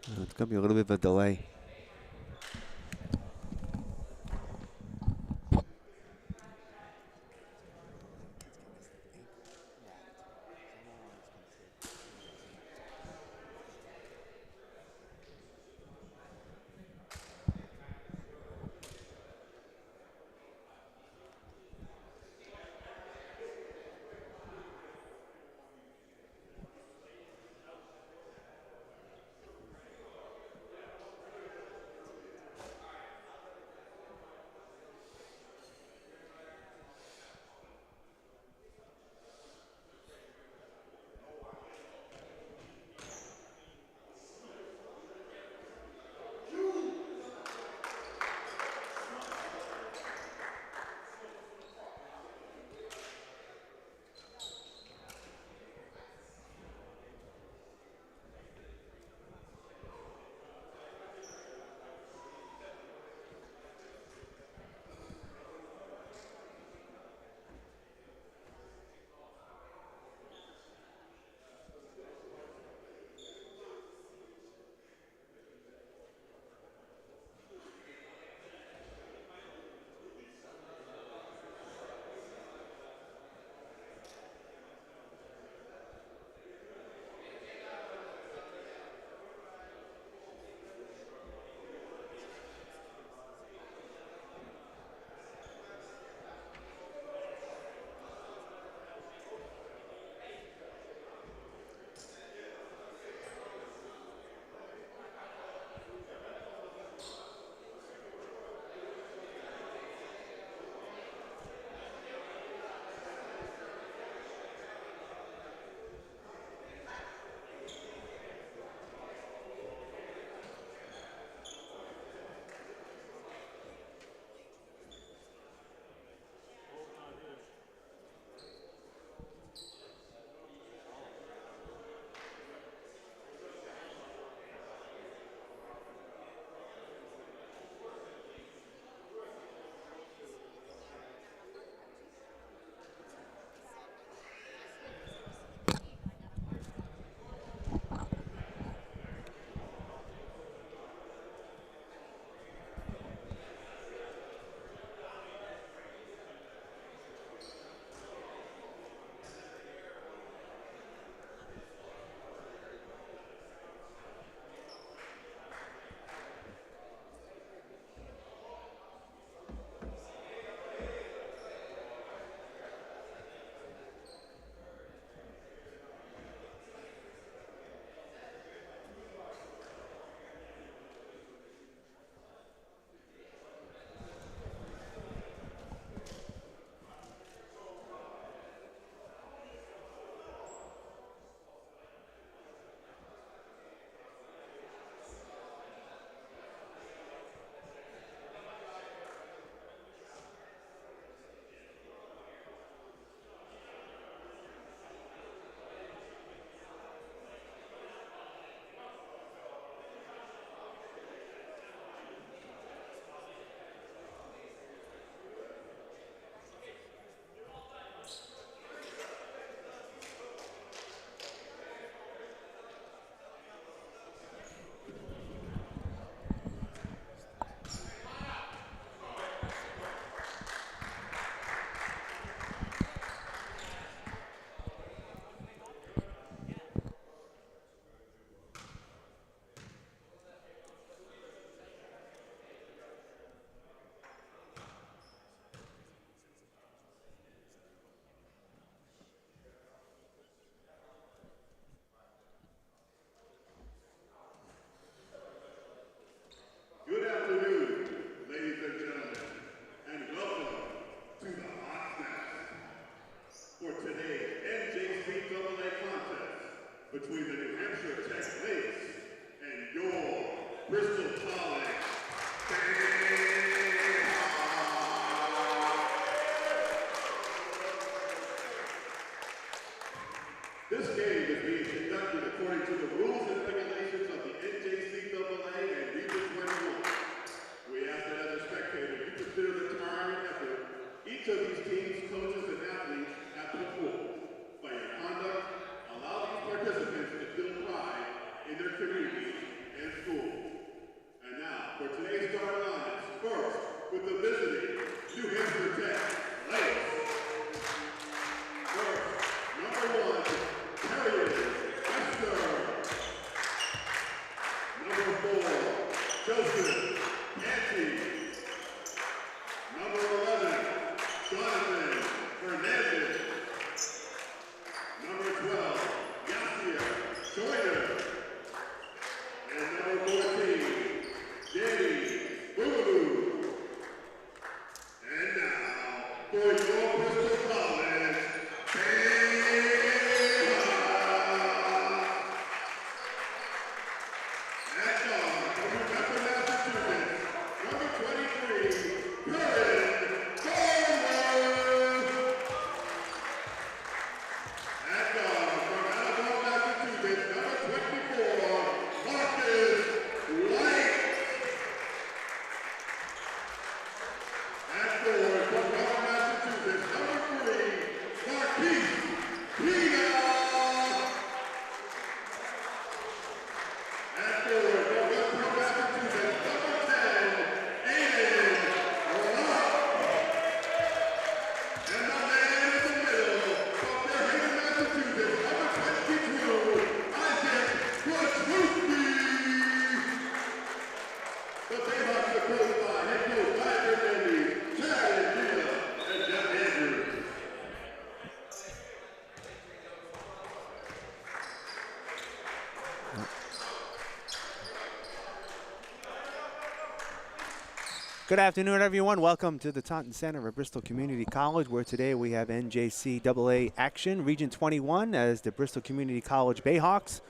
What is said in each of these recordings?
It's going to be a little bit of a delay. Good afternoon, everyone. Welcome to the Taunton Center at Bristol Community College, where today we have NJCAA action, Region 21, as the Bristol Community College Bayhawks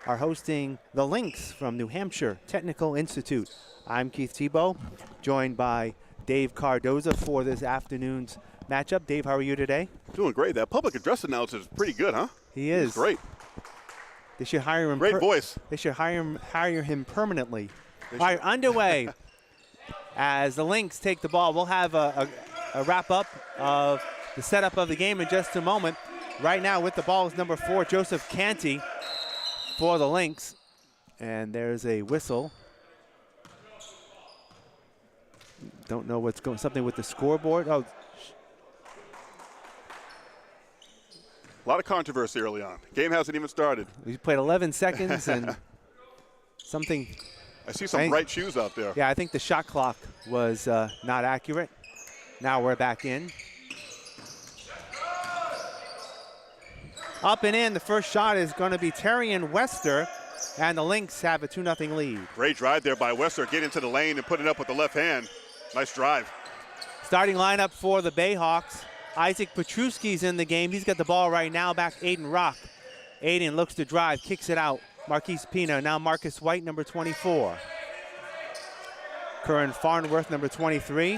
are hosting the Lynx from New Hampshire Technical Institute. I'm Keith Tebow, joined by Dave Cardoza for this afternoon's matchup. Dave, how are you today? Doing great. That public address announcer is pretty good, huh? He is. He's great. They should hire him. Great voice. They should hire him permanently. All right, underway. As the Lynx take the ball, we'll have a wrap-up of the setup of the game in just a moment. Right now with the ball is number 4, Joseph Canty for the Lynx. And there's a whistle. Don't know what's going, something with the scoreboard. Oh. A lot of controversy early on. Game hasn't even started. We played 11 seconds and something. I see some bright shoes out there. Yeah, I think the shot clock was not accurate. Now we're back in. Up and in, the first shot is going to be Terrian Wester, and the Lynx have a 2-0 lead. Great drive there by Wester, get into the lane and put it up with the left hand. Nice drive. Starting lineup for the Bayhawks. Isaac Petruski's in the game. He's got the ball right now, back Aiden Rock. Aiden looks to drive, kicks it out. Marquise Pina, now Marcus White, number 24. Curran Farnworth, number 23.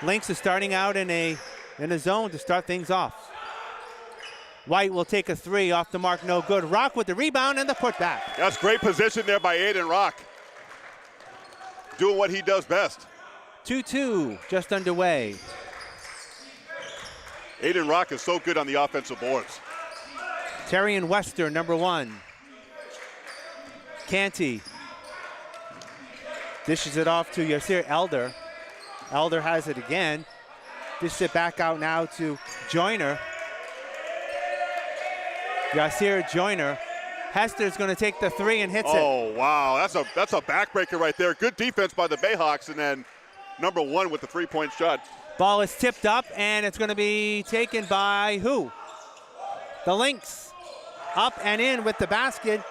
Lynx is starting out in a zone to start things off. White will take a 3 off the mark, no good. Rock with the rebound and the putback. That's great position there by Aiden Rock. Doing what he does best. 2-2 just underway. Aiden Rock is so good on the offensive boards. Terrian Wester, number 1. Canty dishes it off to Yasir Elder. Elder has it again. Dishes it back out now to Joyner. Yasir Joyner. Hester's going to take the 3 and hits it. Oh, wow. That's a backbreaker right there. Good defense by the Bayhawks, and then number 1 with the 3-point shot. Ball is tipped up, and it's going to be taken by who? The Lynx. Up and in with the basket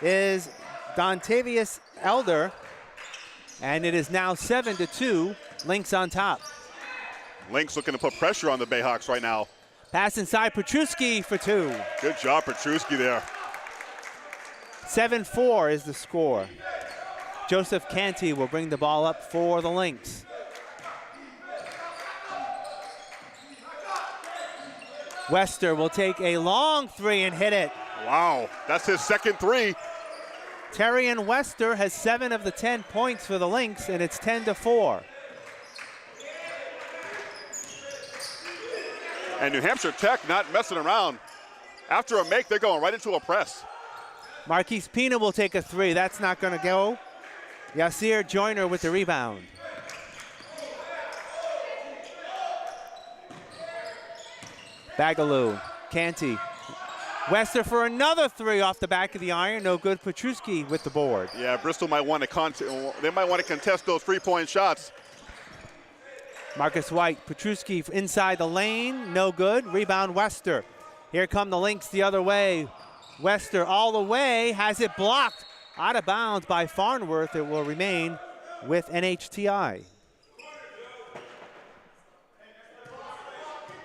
is Dontavius Elder, and it is now 7-2, Lynx on top. Lynx looking to put pressure on the Bayhawks right now. Pass inside, Petruski for 2. Good job, Petruski there. 7-4 is the score. Joseph Canty will bring the ball up for the Lynx. Wester will take a long 3 and hit it. Wow, that's his second 3. Terrian Wester has 7 of the 10 points for the Lynx, and it's 10-4. And New Hampshire Tech not messing around. After a make, they're going right into a press. Marquise Pina will take a 3. That's not going to go. Yasir Joyner with the rebound. Bagaloo, Canty. Wester for another 3 off the back of the iron. No good. Petruski with the board. Yeah, Bristol might want to contest those 3-point shots. Marcus White, Petruski inside the lane. No good. Rebound Wester. Here come the Lynx the other way. Wester all the way, has it blocked. Out of bounds by Farnworth. It will remain with NHTI.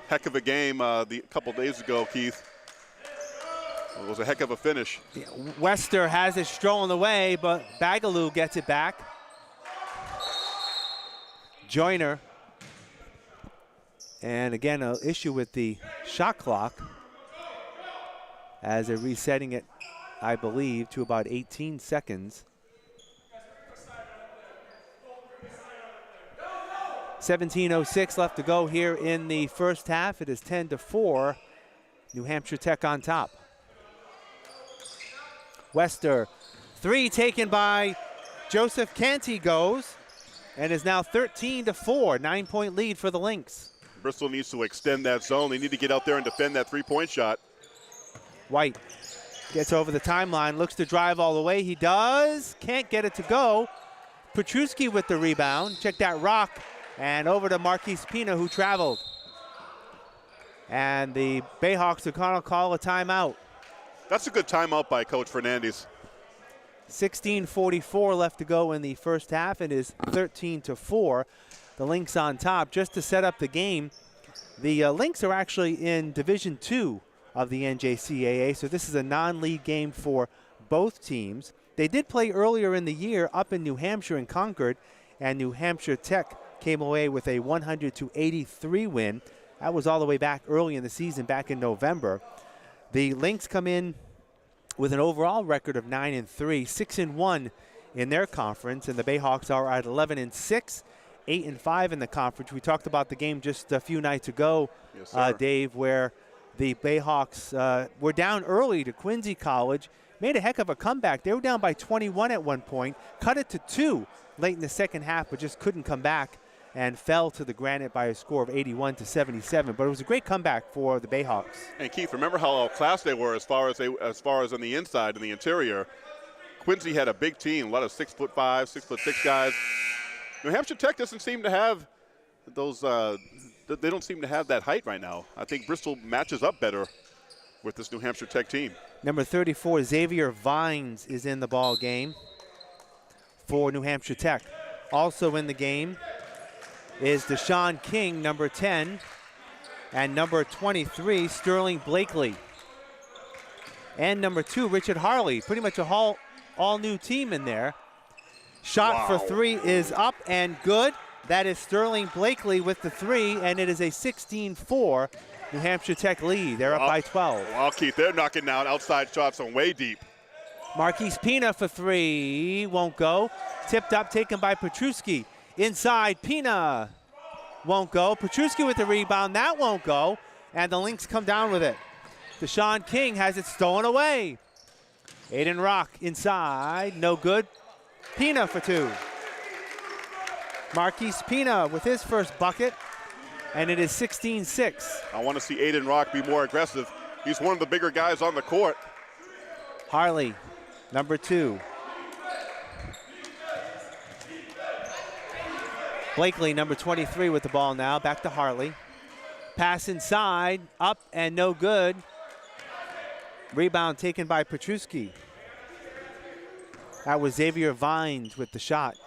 Heck of a game a couple days ago, Keith. It was a heck of a finish. Yeah, Wester has it strolling away, but Bagaloo gets it back. Joyner. And again, an issue with the shot clock as they're resetting it, I believe, to about 18 seconds. 17:06 left to go here in the first half. It is 10-4, New Hampshire Tech on top. Wester, 3 taken by Joseph Canty goes, and is now 13-4, 9-point lead for the Lynx. Bristol needs to extend that zone. They need to get out there and defend that 3-point shot. White gets over the timeline, looks to drive all the way. He does, can't get it to go. Petruski with the rebound. Check that rock, and over to Marquise Pina, who traveled. And the Bayhawks are going to call a timeout. That's a good timeout by Coach Fernandez. 16:44 left to go in the first half. It is 13-4. The Lynx on top. Just to set up the game, the Lynx are actually in Division II of the NJCAA, so this is a non-league game for both teams. They did play earlier in the year up in New Hampshire and Concord, and New Hampshire Tech came away with a 100-83 win. That was all the way back early in the season, back in November. The Lynx come in with an overall record of 9-3, 6-1 in their conference, and the Bayhawks are at 11-6, 8-5 in the conference. We talked about the game just a few nights ago, yes, Dave, where the Bayhawks were down early to Quincy College, made a heck of a comeback. They were down by 21 at one point, cut it to 2 late in the second half, but just couldn't come back and fell to the granite by a score of 81-77. But it was a great comeback for the Bayhawks. And Keith, remember how outclassed they were as far as on the inside and the interior. Quincy had a big team, a lot of 6'5", 6'6" guys. New Hampshire Tech doesn't seem to have those. They don't seem to have that height right now. I think Bristol matches up better with this New Hampshire Tech team. Number 34, Xavier Vines, is in the ball game for New Hampshire Tech. Also in the game is Deshaun King, number 10, and number 23, Sterling Blakely. And number 2, Richard Harley. Pretty much a all-new team in there. Shot for 3 is up and good. That is Sterling Blakely with the 3, and it is a 16-4 New Hampshire Tech lead. They're up by 12. Well, Keith, they're knocking down outside shots from way deep. Marquise Pina for 3, won't go. Tipped up, taken by Petruski. Inside, Pina won't go. Petruski with the rebound, that won't go. And the Lynx come down with it. Deshaun King has it stolen away. Aiden Rock inside, no good. Pina for 2. Marquise Pina with his first bucket, and it is 16-6. I want to see Aiden Rock be more aggressive. He's one of the bigger guys on the court. Harley, number 2. Blakely, number 23, with the ball now. Back to Harley. Pass inside, up and no good. Rebound taken by Petruski. That was Xavier Vines with the shot.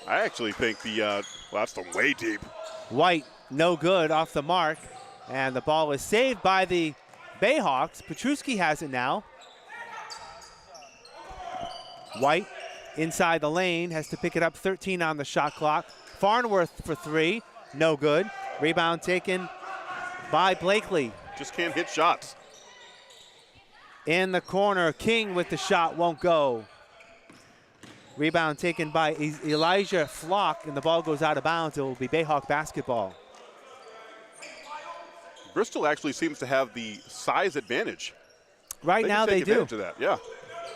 I actually think well, that's from way deep. White, no good, off the mark. And the ball is saved by the Bayhawks. Petruski has it now. White inside the lane, has to pick it up, 13 on the shot clock. Farnworth for 3, no good. Rebound taken by Blakely. Just can't hit shots. In the corner, King with the shot, won't go. Rebound taken by Elijah Flock, and the ball goes out of bounds. It will be Bayhawk basketball. Bristol actually seems to have the size advantage. Right now they do. They can take advantage of that, yeah.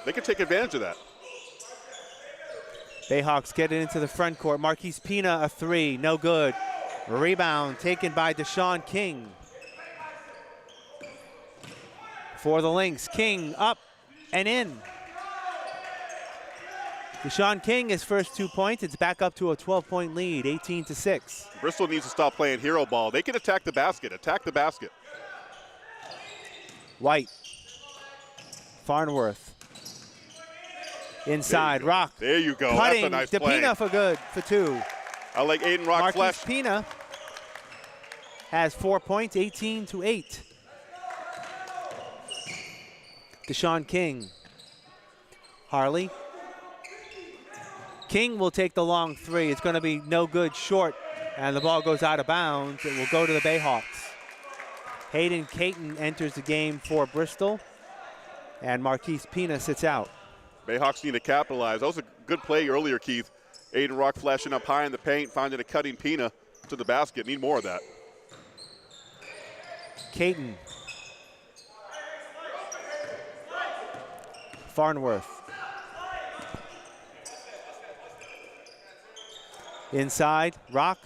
They can take advantage of that. Bayhawks get it into the front court. Marquise Pina, a 3, no good. Rebound taken by Deshaun King. For the Lynx, King up and in. Deshaun King, his first 2 points. It's back up to a 12-point lead, 18-6. Bristol needs to stop playing hero ball. They can attack the basket. Attack the basket. White. Farnworth. Inside, Rock. There you go. Cutting, That's a nice play. Pina for good, for 2. I like Aiden Rock Marquise flesh. Pina has 4 points, 18-8. Deshaun King. Harley. King will take the long 3. It's going to be no good, short, and the ball goes out of bounds. It will go to the Bayhawks. Hayden Caton enters the game for Bristol, and Marquise Pina sits out. Bayhawks need to capitalize. That was a good play earlier, Keith. Aiden Rock flashing up high in the paint, finding a cutting Pina to the basket. Need more of that. Caton. Farnworth. Inside, Rock.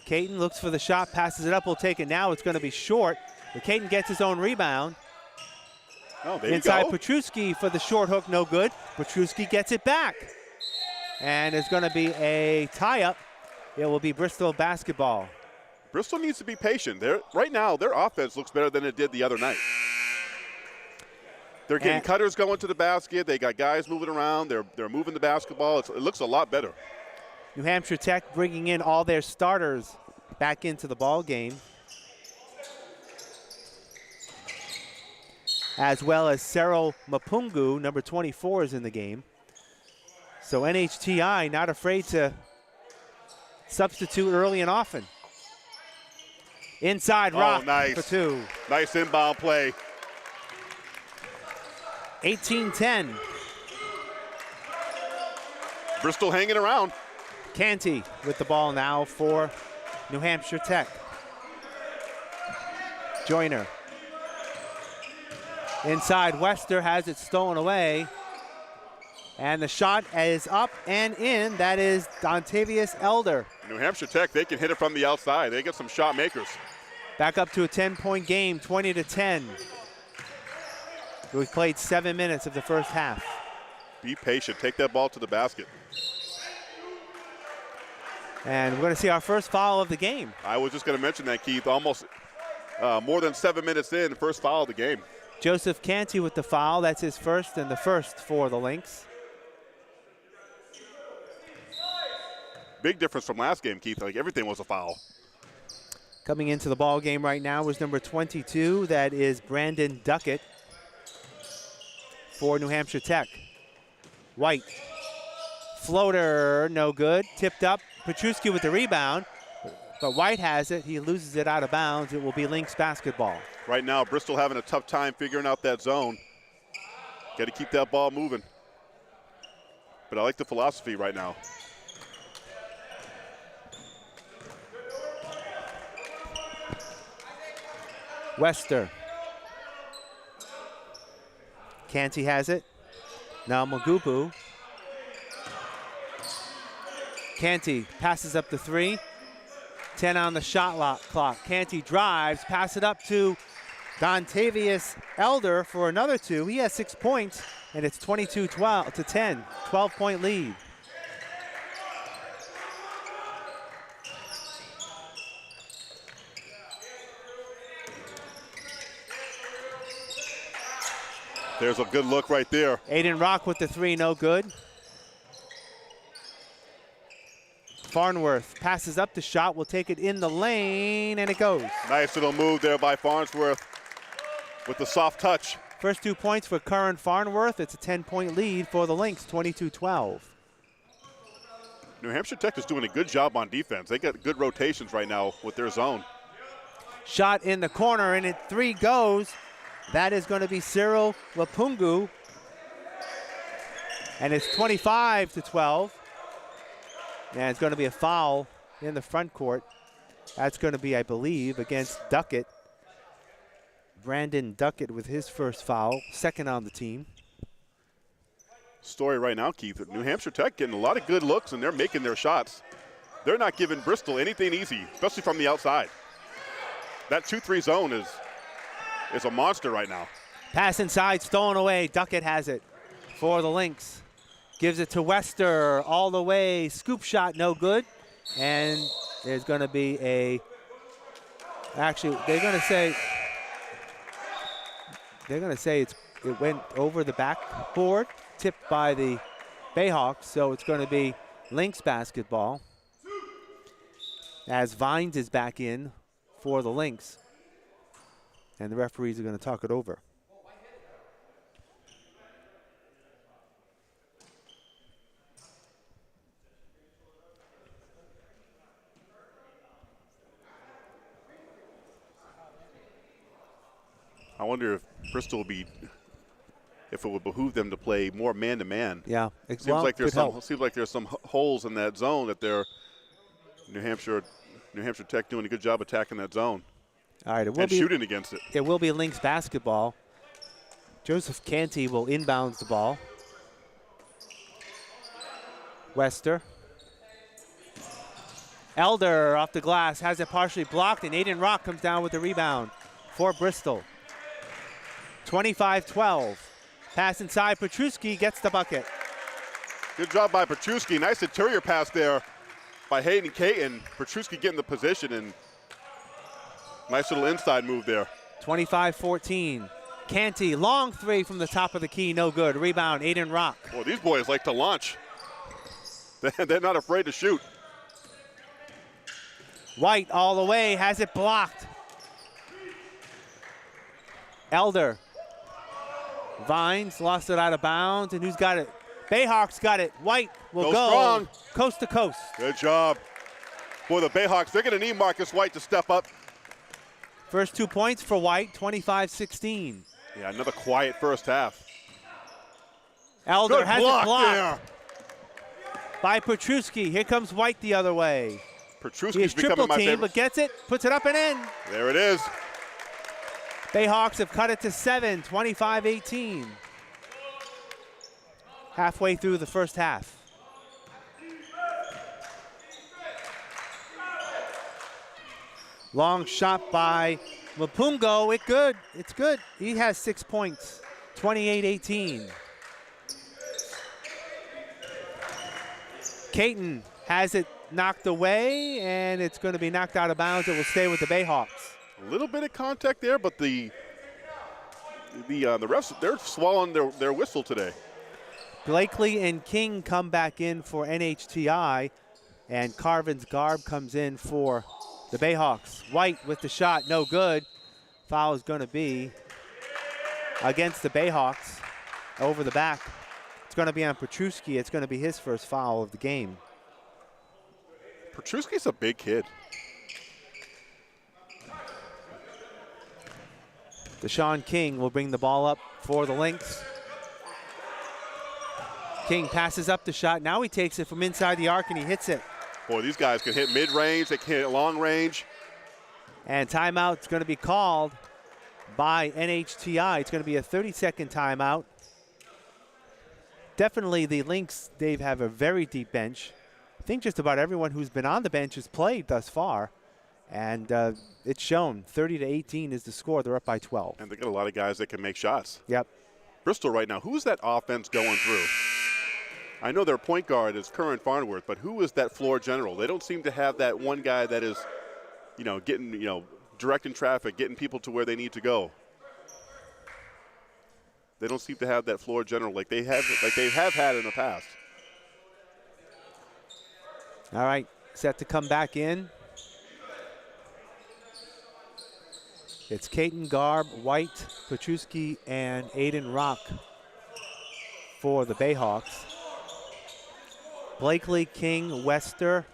Caton looks for the shot, passes it up, will take it now. It's going to be short, but Caton gets his own rebound. Oh, there Inside you go. Petruski for the short hook, no good. Petruski gets it back. And it's going to be a tie-up. It will be Bristol basketball. Bristol needs to be patient. Right now, their offense looks better than it did the other night. They're getting cutters going to the basket. They got guys moving around. They're moving the basketball. It looks a lot better. New Hampshire Tech bringing in all their starters back into the ball game, as well as Cyril Mapungu, number 24, is in the game. So NHTI not afraid to substitute early and often. Inside Rock nice. for two. Nice inbound play. 18-10. Bristol hanging around. Canty with the ball now for New Hampshire Tech. Joyner. Inside, Wester has it stolen away. And the shot is up and in. That is Dontavius Elder. New Hampshire Tech, they can hit it from the outside. They get some shot makers. Back up to a 10-point game, 20-10. We've played 7 minutes of the first half. Be patient. Take that ball to the basket. And we're going to see our first foul of the game. I was just going to mention that, Keith. Almost more than 7 minutes in, first foul of the game. Joseph Canty with the foul. That's his first and the first for the Lynx. Big difference from last game, Keith. Like everything was a foul. Coming into the ball game right now was number 22. That is Brandon Duckett for New Hampshire Tech. White. Floater, no good. Tipped up. Petruski with the rebound. But White has it. He loses it out of bounds. It will be Lynx basketball. Right now, Bristol having a tough time figuring out that zone. Got to keep that ball moving. But I like the philosophy right now. Wester. Canty has it. Now Magupu. Canty passes up the three. 10 on the shot clock. Canty drives, pass it up to Dontavius Elder for another two. He has 6 points, and it's 22-10, 12-point lead. There's a good look right there. Aiden Rock with the three, no good. Farnworth passes up the shot, will take it in the lane, and it goes. Nice little move there by Farnsworth with the soft touch. First 2 points for Curran Farnworth. It's a 10-point lead for the Lynx, 22-12. New Hampshire Tech is doing a good job on defense. They got good rotations right now with their zone. Shot in the corner, and three goes. That is going to be Cyril Lapungu. And it's 25-12. And it's going to be a foul in the front court. That's going to be, I believe, against Duckett. Brandon Duckett with his first foul, second on the team. Story right now, Keith. New Hampshire Tech getting a lot of good looks, and they're making their shots. They're not giving Bristol anything easy, especially from the outside. That 2-3 zone is a monster right now. Pass inside, stolen away. Duckett has it for the Lynx. Gives it to Wester all the way. Scoop shot, no good. And there's going to be a, actually, they're going to say it went over the backboard, tipped by the Bayhawks, so it's going to be Lynx basketball as Vines is back in for the Lynx. And the referees are going to talk it over. I wonder if Bristol will if it would behoove them to play more man-to-man. Yeah, seems like there's some holes in that zone that they're New Hampshire Tech doing a good job attacking that zone. All right, and shooting against it. It will be Lynx basketball. Joseph Canty will inbounds the ball. Wester. Elder off the glass, has it partially blocked, and Aiden Rock comes down with the rebound for Bristol. 25-12. Pass inside, Petruski gets the bucket. Good job by Petruski. Nice interior pass there by Hayden Caton. Petruski getting the position, and nice little inside move there. 25-14. Canty, long three from the top of the key, no good. Rebound, Aiden Rock. Well, these boys like to launch. They're not afraid to shoot. White all the way, has it blocked. Elder. Vines lost it out of bounds, and who's got it? Bayhawks got it. White will go strong. Coast to coast. Good job. Boy, the Bayhawks, they're going to need Marcus White to step up. First 2 points for White, 25-16. Yeah, another quiet first half. Elder Good has block it blocked there. by Petruski. Here comes White the other way. He Petruski's is becoming triple my team, favorite. but gets it, puts it up and in. There it is. Bayhawks have cut it to 7, 25-18. Halfway through the first half. Long shot by Mapungo. It's good. He has 6 points, 28-18. Caton has it knocked away, and it's going to be knocked out of bounds. It will stay with the Bayhawks. A little bit of contact there, but the refs, they're swallowing their whistle today. Blakely and King come back in for NHTI, and Carvin's Garb comes in for the Bayhawks. White with the shot, no good. Foul is going to be against the Bayhawks over the back. It's going to be on Petruski. It's going to be his first foul of the game. Petruski's a big kid. Deshaun King will bring the ball up for the Lynx. King passes up the shot. Now he takes it from inside the arc and he hits it. Boy, these guys can hit mid-range. They can hit long range. And timeout's going to be called by NHTI. It's going to be a 30-second timeout. Definitely the Lynx, Dave, have a very deep bench. I think just about everyone who's been on the bench has played thus far. And it's shown. 30-18 is the score. They're up by 12. And they got a lot of guys that can make shots. Yep. Bristol right now, who's that offense going through? I know their point guard is Curran Farnworth, but who is that floor general? They don't seem to have that one guy that is, getting, directing traffic, getting people to where they need to go. They don't seem to have that floor general like they have had in the past. All right, set to come back in. It's Caton, Garb, White, Petruski, and Aiden Rock for the Bayhawks. Blakely, King, Wester,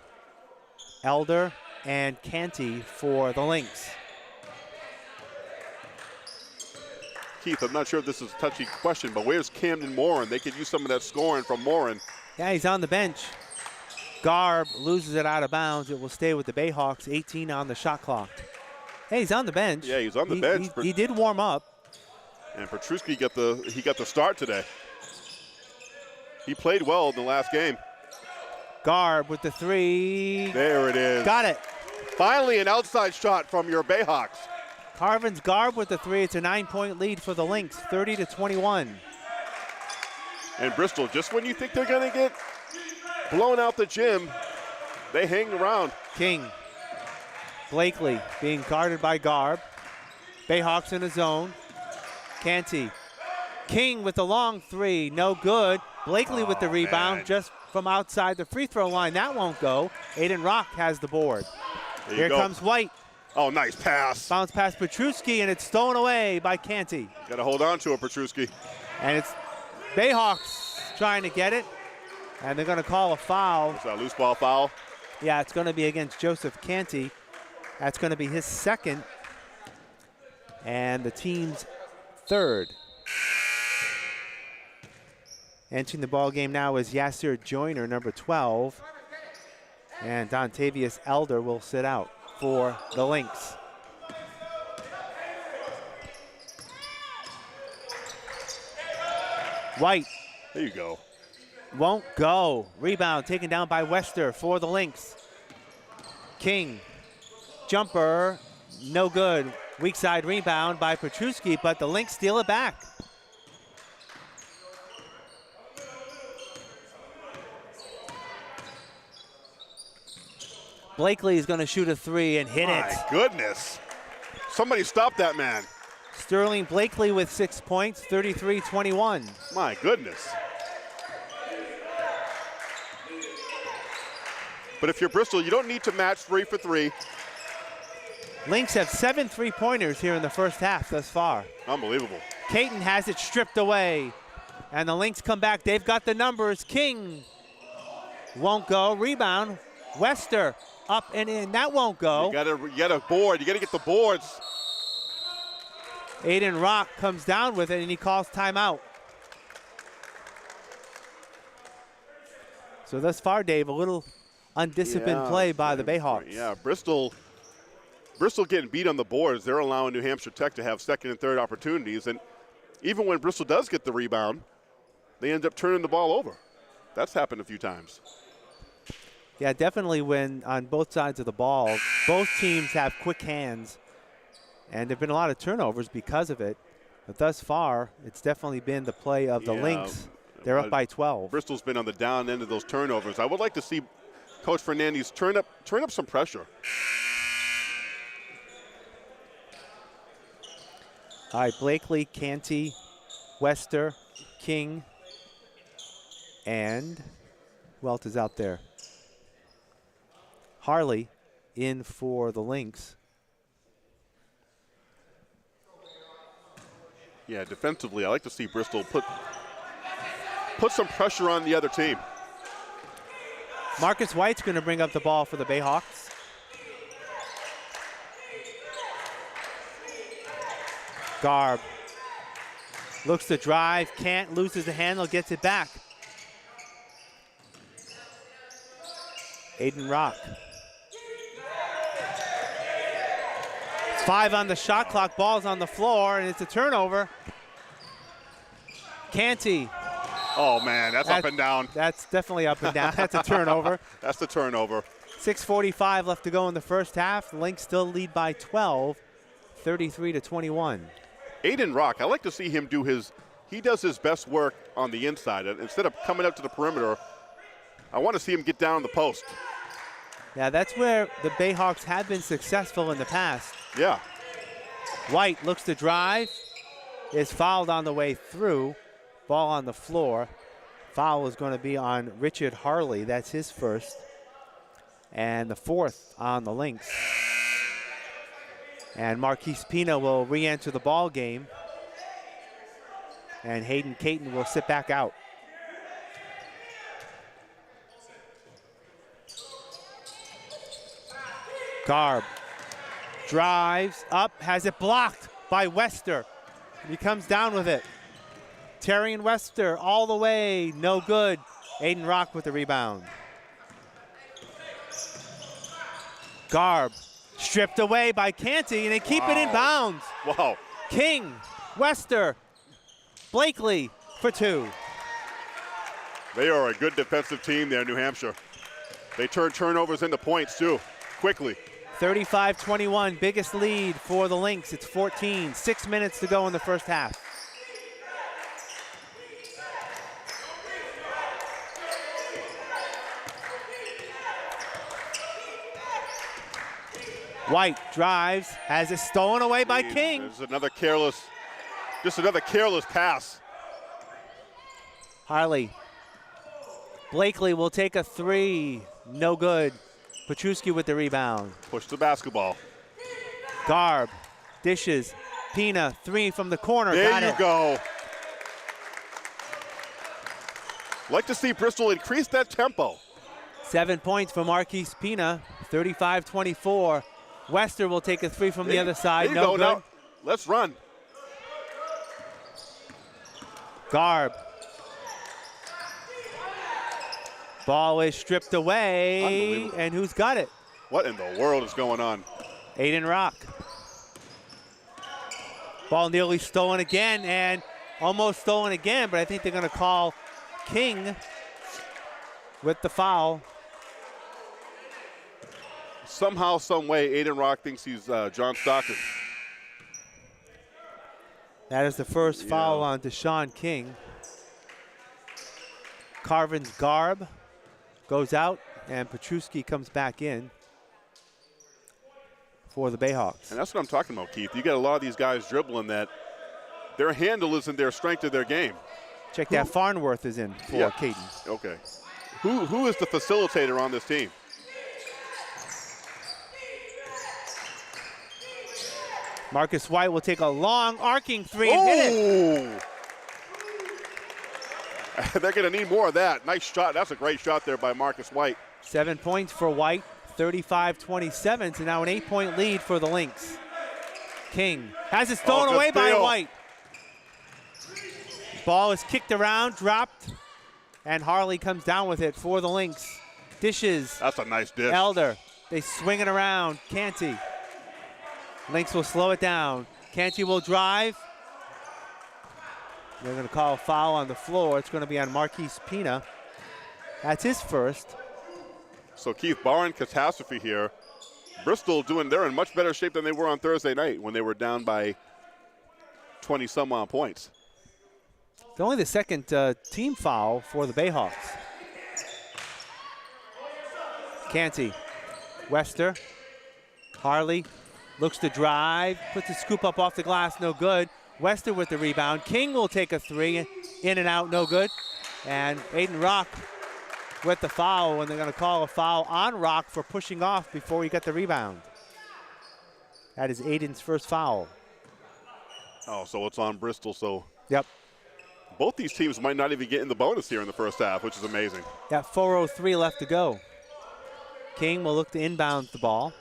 Elder, and Canty for the Lynx. Keith, I'm not sure if this is a touchy question, but where's Camden Morin? They could use some of that scoring from Morin. Yeah, he's on the bench. Garb loses it out of bounds. It will stay with the Bayhawks, 18 on the shot clock. Hey, he's on the bench. Yeah, he's on the bench. He did warm up. And Petruski got the start today. He played well in the last game. Garb with the three. There it is. Got it. Finally an outside shot from your Bayhawks. Carvin's Garb with the three. It's a 9-point lead for the Lynx, 30-21. And Bristol, just when you think they're going to get blown out the gym, they hang around. King. Blakely being guarded by Garb. Bayhawks in a zone. Canty. King with the long three, no good. Blakely with the rebound just from outside the free throw line. That won't go. Aiden Rock has the board. Here comes White. Oh, nice pass. Bounce past Petruski, and it's stolen away by Canty. Got to hold on to it, Petruski. And it's Bayhawks trying to get it, and they're going to call a foul. Is that a loose ball foul? Yeah, it's going to be against Joseph Canty. That's going to be his second, and the team's third. Entering the ball game now is Yasser Joyner, number 12, and Dontavius Elder will sit out for the Lynx. White. There you go. Won't go. Rebound taken down by Wester for the Lynx. King. Jumper. No good. Weak side rebound by Petruski, but the Lynx steal it back. Blakely is going to shoot a three and hit it. My goodness. Somebody stop that man. Sterling Blakely with 6 points, 33-21. My goodness. But if you're Bristol, you don't need to match 3 for 3. Lynx have 7 3-pointers here in the first half thus far. Unbelievable. Caton has it stripped away. And the Lynx come back. They've got the numbers. King won't go. Rebound. Wester up and in. That won't go. You got a board. You got to get the boards. Aiden Rock comes down with it, and he calls timeout. So thus far, Dave, a little undisciplined play by the Bayhawks. Yeah, Bristol getting beat on the boards. They're allowing New Hampshire Tech to have second and third opportunities. And even when Bristol does get the rebound, they end up turning the ball over. That's happened a few times. Yeah, definitely when on both sides of the ball, both teams have quick hands. And there have been a lot of turnovers because of it. But thus far, it's definitely been the play of the Lynx. They're up by 12. Bristol's been on the down end of those turnovers. I would like to see Coach Fernandez turn up some pressure. All right, Blakely, Canty, Wester, King, and who else is out there? Harley in for the Lynx. Yeah, defensively, I like to see Bristol put some pressure on the other team. Marcus White's going to bring up the ball for the Bayhawks. Garb looks to drive, can't, loses the handle, gets it back. Aiden Rock. 5 on the shot clock, ball's on the floor, and it's a turnover. Canty. Oh, man, that's up and down. That's definitely up and down. That's a turnover. That's the turnover. 6:45 left to go in the first half. The Lynx still lead by 12, 33-21. Aiden Rock, I like to see him he does his best work on the inside. Instead of coming up to the perimeter, I want to see him get down on the post. Yeah, that's where the Bayhawks have been successful in the past. Yeah. White looks to drive, is fouled on the way through. Ball on the floor. Foul is going to be on Richard Harley. That's his first. And the fourth on the Lynx. And Marquise Pina will re-enter the ball game. And Hayden Caton will sit back out. Garb drives up, has it blocked by Wester. He comes down with it. Terrian Wester all the way, no good. Aiden Rock with the rebound. Garb stripped away by Canty, and they keep it in bounds. Wow. King, Wester, Blakely for 2. They are a good defensive team there, New Hampshire. They turn turnovers into points, too, quickly. 35-21, biggest lead for the Lynx. It's 14, 6 minutes to go in the first half. White drives, has it stolen away by King. There's another careless pass. Harley. Blakely will take a 3, no good. Petruski with the rebound. Push the basketball. Garb dishes. Pina, 3 from the corner. There you go. Like to see Bristol increase that tempo. 7 points for Marquise Pina, 35-24. Wester will take a 3 from the other side. No good. Now, let's run. Garb. Ball is stripped away, and who's got it? What in the world is going on? Aiden Rock. Ball nearly stolen again, and almost stolen again, but I think they're going to call King with the foul. Somehow, some way, Aiden Rock thinks he's John Stockton. That is the first foul on Deshaun King. Carvin's Garb goes out, and Petruski comes back in. for the Bayhawks. And that's what I'm talking about, Keith. You got a lot of these guys dribbling that their handle isn't their strength of their game. Check that, Farnworth is in for Caden. Okay. Who is the facilitator on this team? Marcus White will take a long arcing three and hit it. They're going to need more of that. Nice shot. That's a great shot there by Marcus White. 7 points for White, 35-27, so now an 8-point lead for the Lynx. King has it stolen away by White. Ball is kicked around, dropped, and Harley comes down with it for the Lynx. Dishes. That's a nice dish. Elder. They swing it around. Canty. Lynx will slow it down. Canty will drive. They're going to call a foul on the floor. It's going to be on Marquise Pina. That's his first. So Keith, barring catastrophe here, Bristol they're in much better shape than they were on Thursday night when they were down by 20-some-odd points. It's only the second team foul for the Bayhawks. Canty. Wester. Harley looks to drive, puts a scoop up off the glass, no good. Wester with the rebound. King will take a three, in and out, no good. And Aiden Rock with the foul, and they're going to call a foul on Rock for pushing off before he got the rebound. That is Aiden's first foul. Oh, so it's on Bristol. So yep. Both these teams might not even get in the bonus here in the first half, which is amazing. Got 4:03 left to go. King will look to inbound the ball.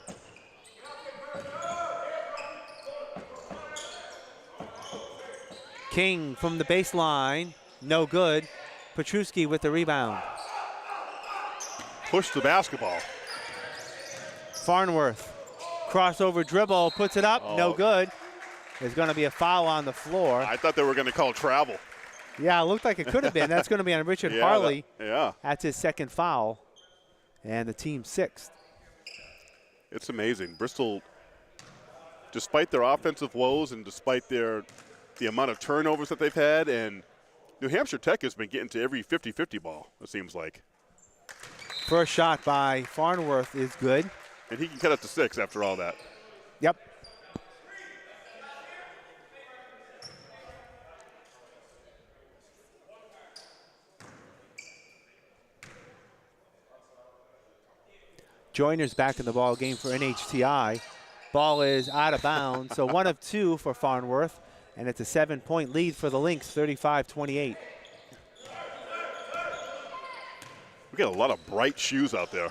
King from the baseline, no good. Petruski with the rebound. Push the basketball. Farnworth, crossover dribble, puts it up, no good. There's going to be a foul on the floor. I thought they were going to call travel. Yeah, it looked like it could have been. That's going to be on Richard Harley. That's his second foul, and the team's sixth. It's amazing. Bristol, despite their offensive woes and despite the amount of turnovers that they've had, and New Hampshire Tech has been getting to every 50-50 ball, it seems like. First shot by Farnworth is good. And he can cut it to 6 after all that. Yep. Joyner's back in the ball game for NHTI. Ball is out of bounds, so 1 of 2 for Farnworth, and it's a 7-point lead for the Lynx, 35-28. We got a lot of bright shoes out there.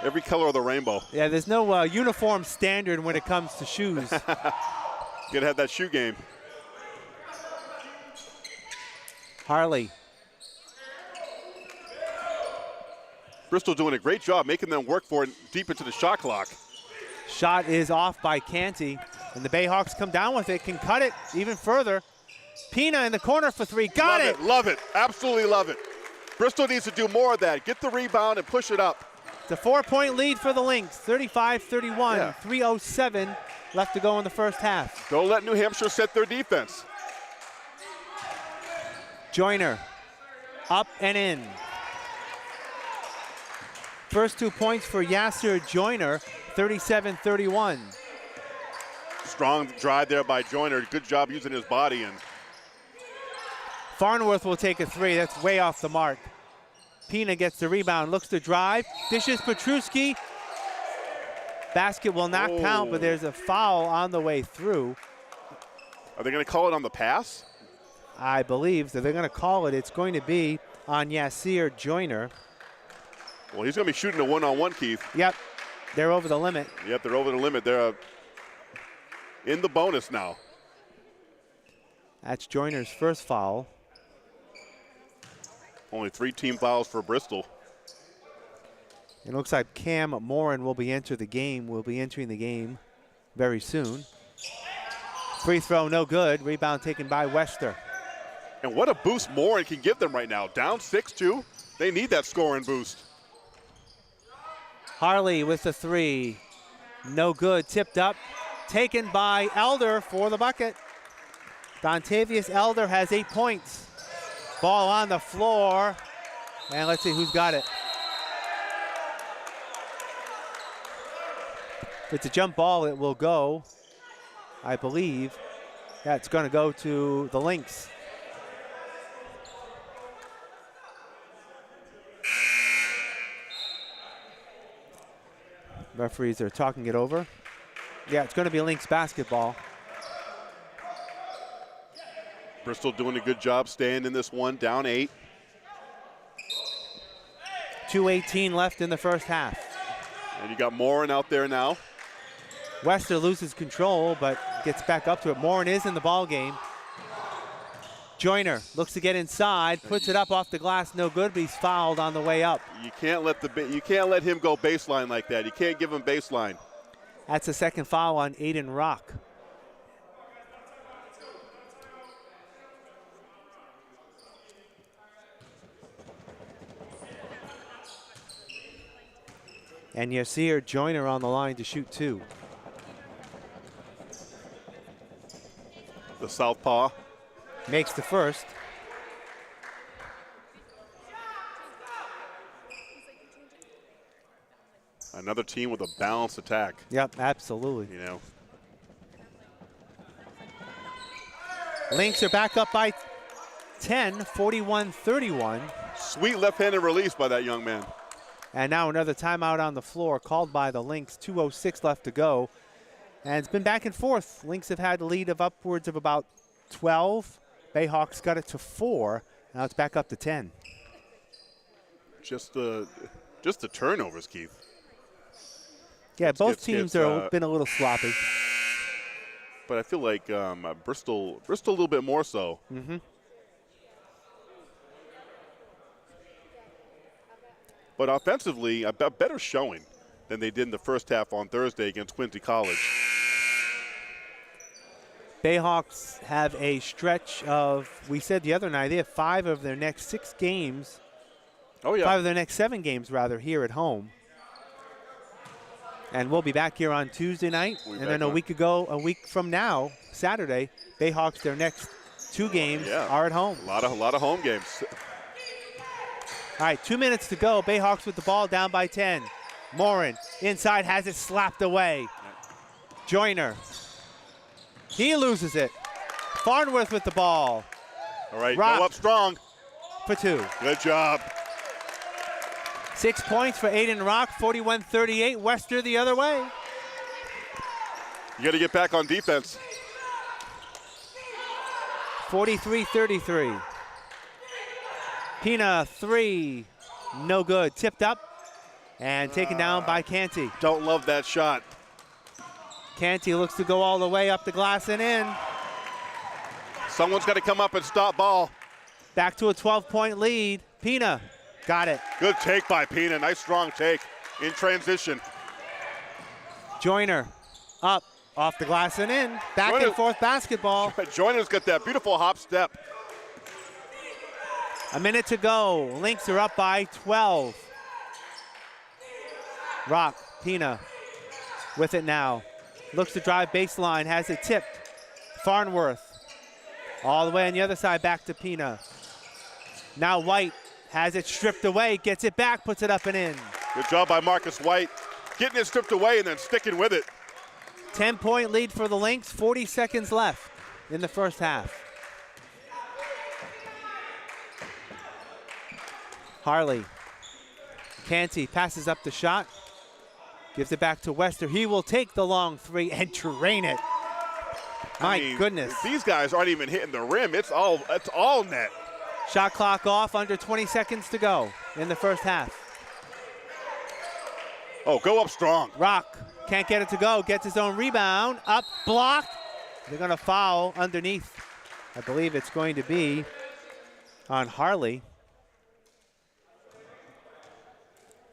Every color of the rainbow. Yeah, there's no uniform standard when it comes to shoes. Gotta have that shoe game. Harley. Bristol doing a great job making them work for it deep into the shot clock. Shot is off by Canty, and the Bayhawks come down with it, can cut it even further. Pina in the corner for 3, got it! Love it, absolutely love it. Bristol needs to do more of that. Get the rebound and push it up. It's a 4-point lead for the Lynx, 35-31, 3:07 left to go in the first half. Don't let New Hampshire set their defense. Joyner, up and in. First 2 points for Yasser Joyner, 37-31. Strong drive there by Joyner. Good job using his body. And Farnworth will take a 3. That's way off the mark. Pina gets the rebound, looks to drive, dishes Petruski. Basket will not count, but there's a foul on the way through. Are they going to call it on the pass? I believe that they're going to call it. It's going to be on Yasser Joyner. Well, he's going to be shooting a one-on-one, Keith. Yep, they're over the limit. Yep, they're over the limit. They're in the bonus now. That's Joyner's first foul. Only 3 team fouls for Bristol. It looks like Cam Morin will be entering the game very soon. Free throw, no good. Rebound taken by Wester. And what a boost Morin can give them right now. Down 6-2. They need that scoring boost. Harley with the 3. No good. Tipped up. Taken by Elder for the bucket. Dontavius Elder has 8 points. Ball on the floor. And let's see who's got it. It's a jump ball. It will go, I believe. Yeah, it's going to go to the Lynx. Referees are talking it over. Yeah, it's going to be Lynx basketball. Bristol doing a good job staying in this one, down 8. 2:18 left in the first half. And you got Morin out there now. Wester loses control, but gets back up to it. Morin is in the ball game. Joyner looks to get inside, puts it up off the glass, no good, but he's fouled on the way up. You can't let him go baseline like that. You can't give him baseline. That's the second foul on Aiden Rock. And Yasir Joyner on the line to shoot 2. The southpaw. Makes the first. Another team with a balanced attack. Yep, absolutely. You know. Lynx are back up by 10, 41-31. Sweet left-handed release by that young man. And now another timeout on the floor called by the Lynx. 2:06 left to go. And it's been back and forth. Lynx have had a lead of upwards of about 12. Bayhawks got it to 4. Now it's back up to 10. Just the turnovers, Keith. Yeah, both teams have been a little sloppy. But I feel like Bristol a little bit more so. Mm-hmm. But offensively, a better showing than they did in the first half on Thursday against Quincy College. Bayhawks have a stretch of, we said the other night, they have 5 of their next 6 games. Oh, yeah. 5 of their next 7 games, rather, here at home. And we'll be back here on Tuesday night. And then a week from now, Saturday, Bayhawks, their next 2 games are at home. A lot of home games. All right, 2 minutes to go. Bayhawks with the ball down by 10. Morin inside has it slapped away. Joyner. He loses it. Farnworth with the ball. All right, Rock go up strong. For 2. Good job. 6 points for Aiden Rock, 41-38. Wester the other way. You got to get back on defense. 43-33. Pina 3, no good. Tipped up and taken down by Canty. Don't love that shot. Canty looks to go all the way up the glass and in. Someone's got to come up and stop ball. Back to a 12-point lead. Pina got it. Good take by Pina. Nice strong take in transition. Joyner up off the glass and in. Back and forth basketball. Joyner's got that beautiful hop step. A minute to go. Lynx are up by 12. Rock, Pina with it now. Looks to drive baseline, has it tipped. Farnworth all the way on the other side, back to Pina. Now White has it stripped away, gets it back, puts it up and in. Good job by Marcus White. Getting it stripped away and then sticking with it. 10-point lead for the Lynx, 40 seconds left in the first half. Harley. Canty passes up the shot. Gives it back to Wester. He will take the long 3 and drain it. My goodness. These guys aren't even hitting the rim. It's all net. Shot clock off, under 20 seconds to go in the first half. Oh, go up strong. Rock can't get it to go. Gets his own rebound. Up, blocked. They're going to foul underneath. I believe it's going to be on Harley.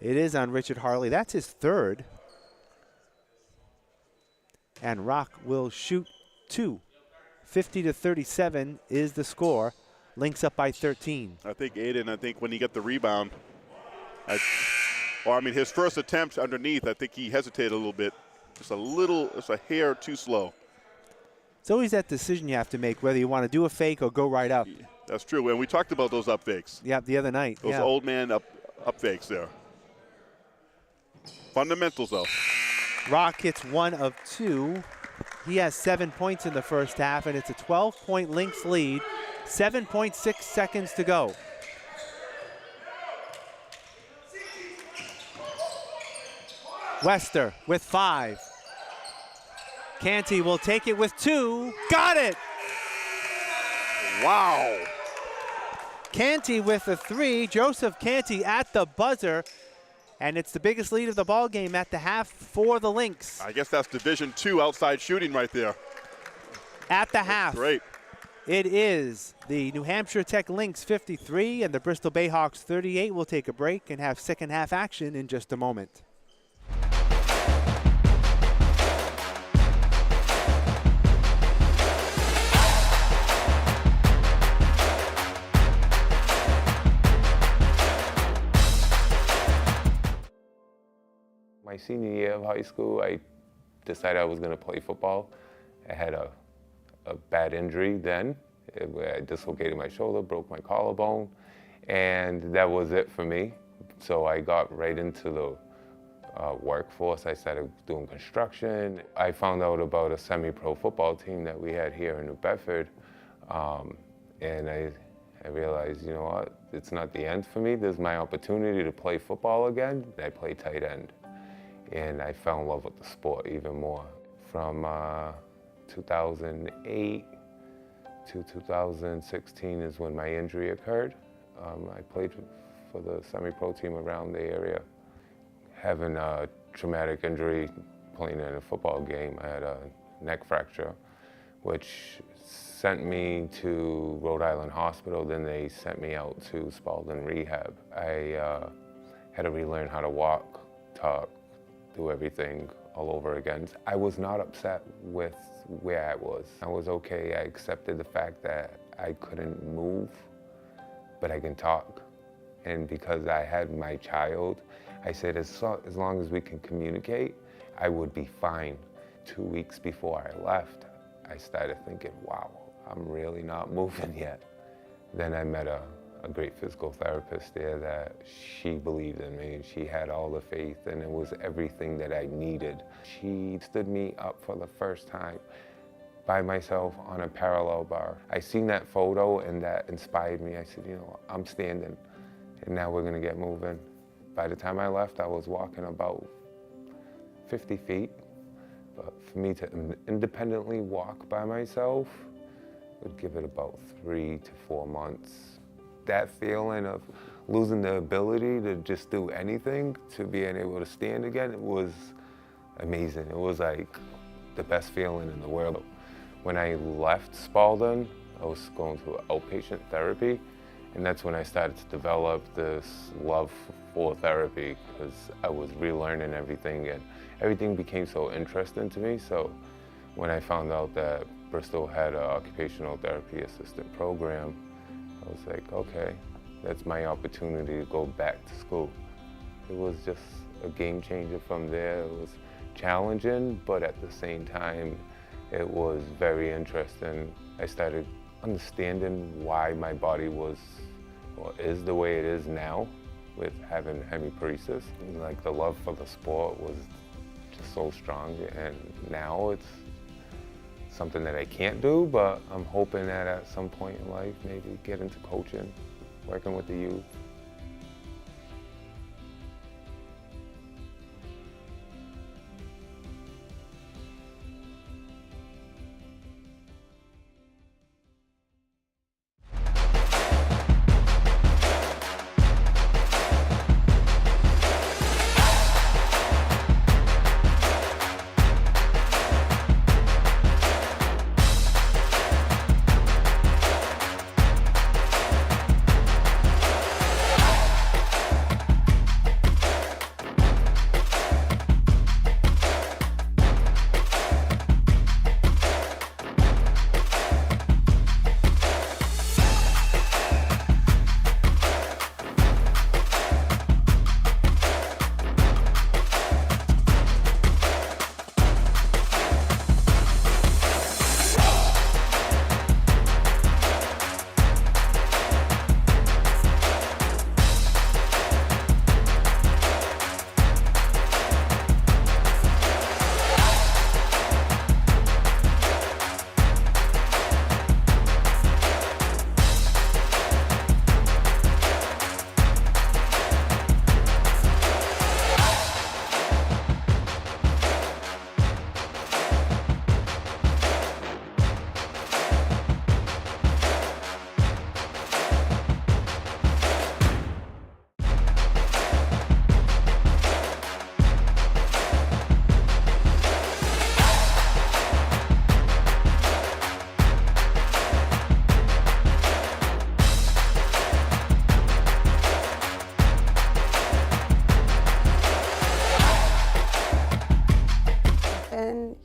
It is on Richard Harley. That's his 3rd. And Rock will shoot 2. 50-37 is the score. Lynx up by 13. I think Aiden, when he got the rebound, his first attempt underneath, I think he hesitated a little bit. Just a hair too slow. It's always that decision you have to make, whether you want to do a fake or go right up. That's true, and we talked about those up fakes. Yeah, the other night. Those old man up fakes there. Fundamentals, though. Rock hits 1 of 2. He has 7 points in the first half, and it's a 12-point Lynx lead. 7.6 seconds to go. Wester with 5. Canty will take it with 2. Got it! Wow. Canty with a 3. Joseph Canty at the buzzer. And it's the biggest lead of the ball game at the half for the Lynx. I guess that's Division II outside shooting right there. At the half. Great. It is the New Hampshire Tech Lynx 53 and the Bristol Bayhawks 38. We'll take a break and have second half action in just a moment. My senior year of high school, I decided I was going to play football. I had a bad injury then, where I dislocated my shoulder, broke my collarbone, and that was it for me. So I got right into the workforce. I started doing construction. I found out about a semi-pro football team that we had here in New Bedford, and I realized, you know what, it's not the end for me. There's my opportunity to play football again. I play tight end. And I fell in love with the sport even more. From 2008 to 2016 is when my injury occurred. I played for the semi-pro team around the area. Having a traumatic injury playing in a football game, I had a neck fracture, which sent me to Rhode Island Hospital. Then they sent me out to Spalding Rehab. I had to relearn how to walk, talk, do everything all over again. I was not upset with where I was. I was okay. I accepted the fact that I couldn't move, but I can talk. And because I had my child, I said as long as we can communicate, I would be fine. 2 weeks before I left, I started thinking, wow, I'm really not moving yet. Then I met a great physical therapist there that she believed in me. She had all the faith, and it was everything that I needed. She stood me up for the first time by myself on a parallel bar. I seen that photo and that inspired me. I said, you know, I'm standing and now we're gonna get moving. By the time I left, I was walking about 50 feet. But for me to independently walk by myself would give it about 3 to 4 months. That feeling of losing the ability to just do anything, to being able to stand again, it was amazing. It was like the best feeling in the world. When I left Spalding, I was going through outpatient therapy, and that's when I started to develop this love for therapy, because I was relearning everything, and everything became so interesting to me. So when I found out that Bristol had an occupational therapy assistant program, I was like, okay, that's my opportunity to go back to school. It was just a game changer from there. It was challenging, but at the same time, it was very interesting. I started understanding why my body was, or is the way it is now with having hemiparesis. Like the love for the sport was just so strong, and now it's something that I can't do, but I'm hoping that at some point in life, maybe get into coaching, working with the youth.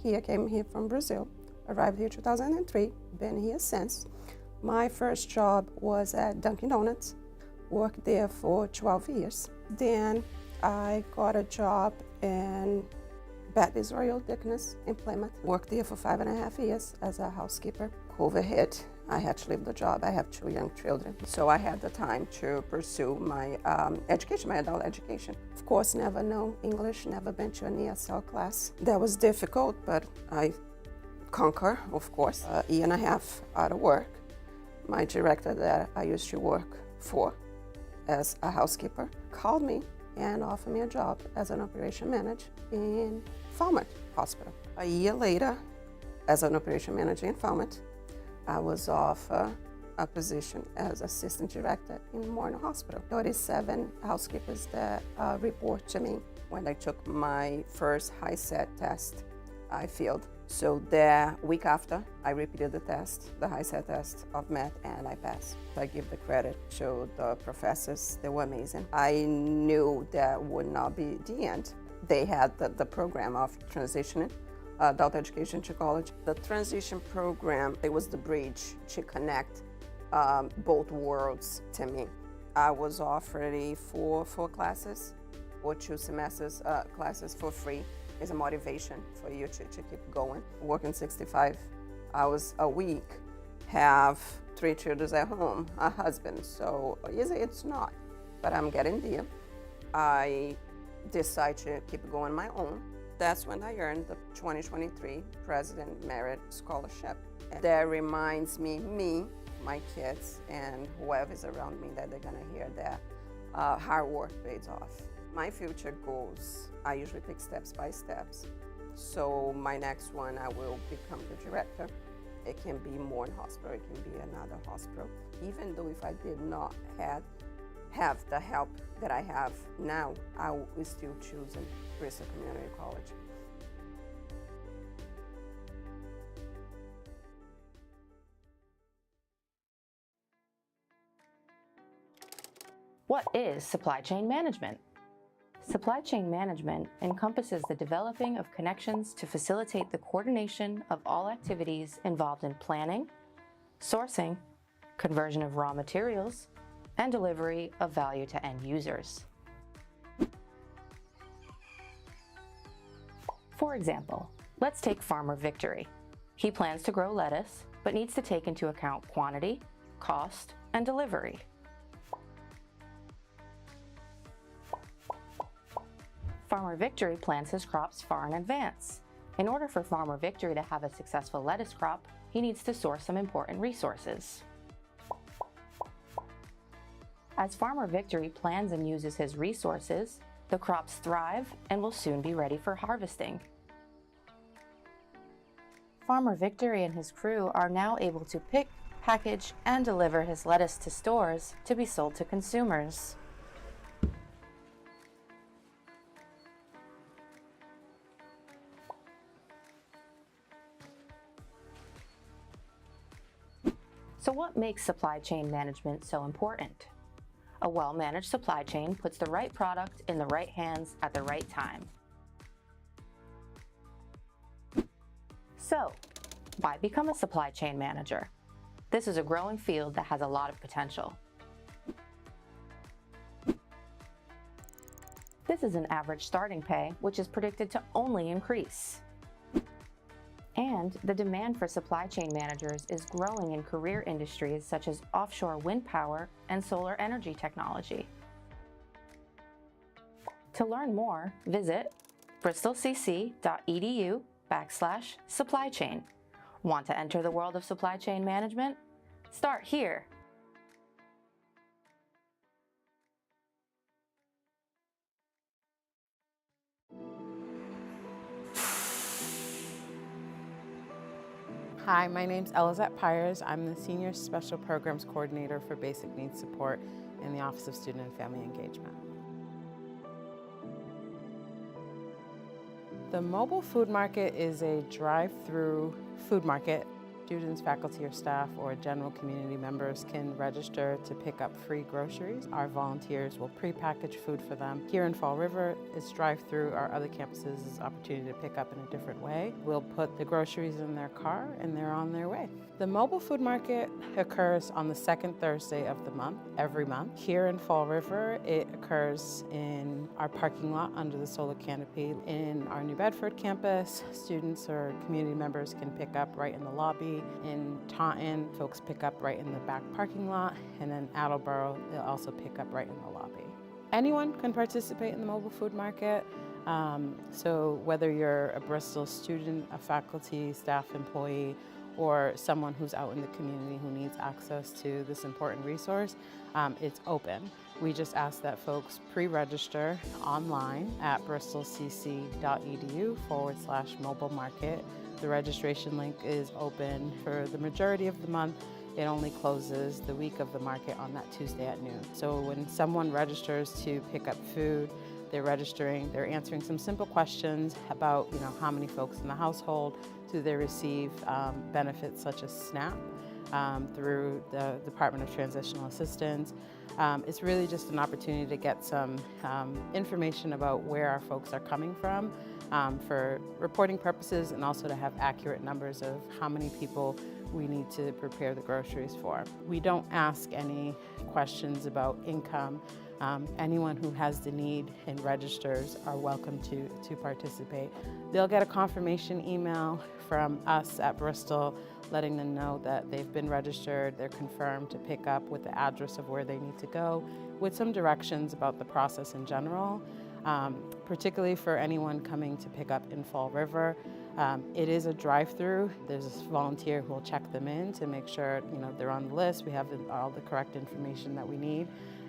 here, came here from Brazil, arrived here 2003, been here since. My first job was at Dunkin' Donuts, worked there for 12 years. Then I got a job in Beth Israel Dickness in Plymouth, worked there for 5.5 years as a housekeeper. COVID hit, I had to leave the job. I have 2 young children, so I had the time to pursue my education, my adult education. Of course, never know English, never been to an ESL class. That was difficult, but I conquer, of course. A year and a half out of work. My director that I used to work for as a housekeeper called me and offered me a job as an operation manager in Falmouth Hospital. A year later, as an operation manager in Falmouth, I was offered a position as assistant director in Morton Hospital. 37 housekeepers that report to me. When I took my first HiSET test, I failed. So the week after, I repeated the test, the HiSET test of math, and I passed. I give the credit to the professors. They were amazing. I knew that would not be the end. They had the program of transitioning adult education to college. The transition program, it was the bridge to connect both worlds to me. I was offered 4 classes or 2 semesters classes for free. Is a motivation for you to keep going. Working 65 hours a week, have 3 children at home, a husband, so it's not, but I'm getting there. I decide to keep going my own. That's when I earned the 2023 President Merit Scholarship. And that reminds me, my kids, and whoever's around me that they're gonna hear that hard work pays off. My future goals, I usually take steps by steps. So my next one, I will become the director. It can be Morton Hospital, it can be another hospital. Even though if I did not have the help that I have now, I will still choose Bristol Community College. What is supply chain management? Supply chain management encompasses the developing of connections to facilitate the coordination of all activities involved in planning, sourcing, conversion of raw materials, and delivery of value to end users. For example, let's take Farmer Victory. He plans to grow lettuce, but needs to take into account quantity, cost, and delivery. Farmer Victory plants his crops far in advance. In order for Farmer Victory to have a successful lettuce crop, he needs to source some important resources. As Farmer Victory plans and uses his resources, the crops thrive and will soon be ready for harvesting. Farmer Victory and his crew are now able to pick, package, and deliver his lettuce to stores to be sold to consumers. So what makes supply chain management so important? A well-managed supply chain puts the right product in the right hands at the right time. So, why become a supply chain manager? This is a growing field that has a lot of potential. This is an average starting pay, which is predicted to only increase. And the demand for supply chain managers is growing in career industries such as offshore wind power and solar energy technology. To learn more, visit bristolcc.edu/supply chain. Want to enter the world of supply chain management? Start here. Hi, my name's Elizette Pyers. I'm the Senior Special Programs Coordinator for Basic Needs Support in the Office of Student and Family Engagement. The mobile food market is a drive-through food market Students, faculty, or staff, or general community members can register to pick up free groceries. Our volunteers will pre-package food for them. Here in Fall River, it's drive-through. Our other campuses is opportunity to pick up in a different way. We'll put the groceries in their car and they're on their way. The mobile food market occurs on the second Thursday of the month, every month. Here in Fall River, it occurs in our parking lot under the solar canopy. In our New Bedford campus, students or community members can pick up right in the lobby. In Taunton, folks pick up right in the back parking lot. And in Attleboro, they'll also pick up right in the lobby. Anyone can participate in the mobile food market. So whether you're a Bristol student, a faculty, staff employee, or someone who's out in the community who needs access to this important resource, it's open. We just ask that folks pre-register online at bristolcc.edu/mobile market. The registration link is open for the majority of the month. It only closes the week of the market on that Tuesday at noon. So when someone registers to pick up food, they're answering some simple questions about, how many folks in the household, do they receive benefits such as SNAP through the Department of Transitional Assistance. It's really just an opportunity to get some information about where our folks are coming from for reporting purposes, and also to have accurate numbers of how many people we need to prepare the groceries for. We don't ask any questions about income. Anyone who has the need and registers are welcome to participate. They'll get a confirmation email from us at Bristol letting them know that they've been registered, they're confirmed to pick up with the address of where they need to go, with some directions about the process in general, particularly for anyone coming to pick up in Fall River. It is a drive-through. There's a volunteer who will check them in to make sure they're on the list, we have all the correct information that we need.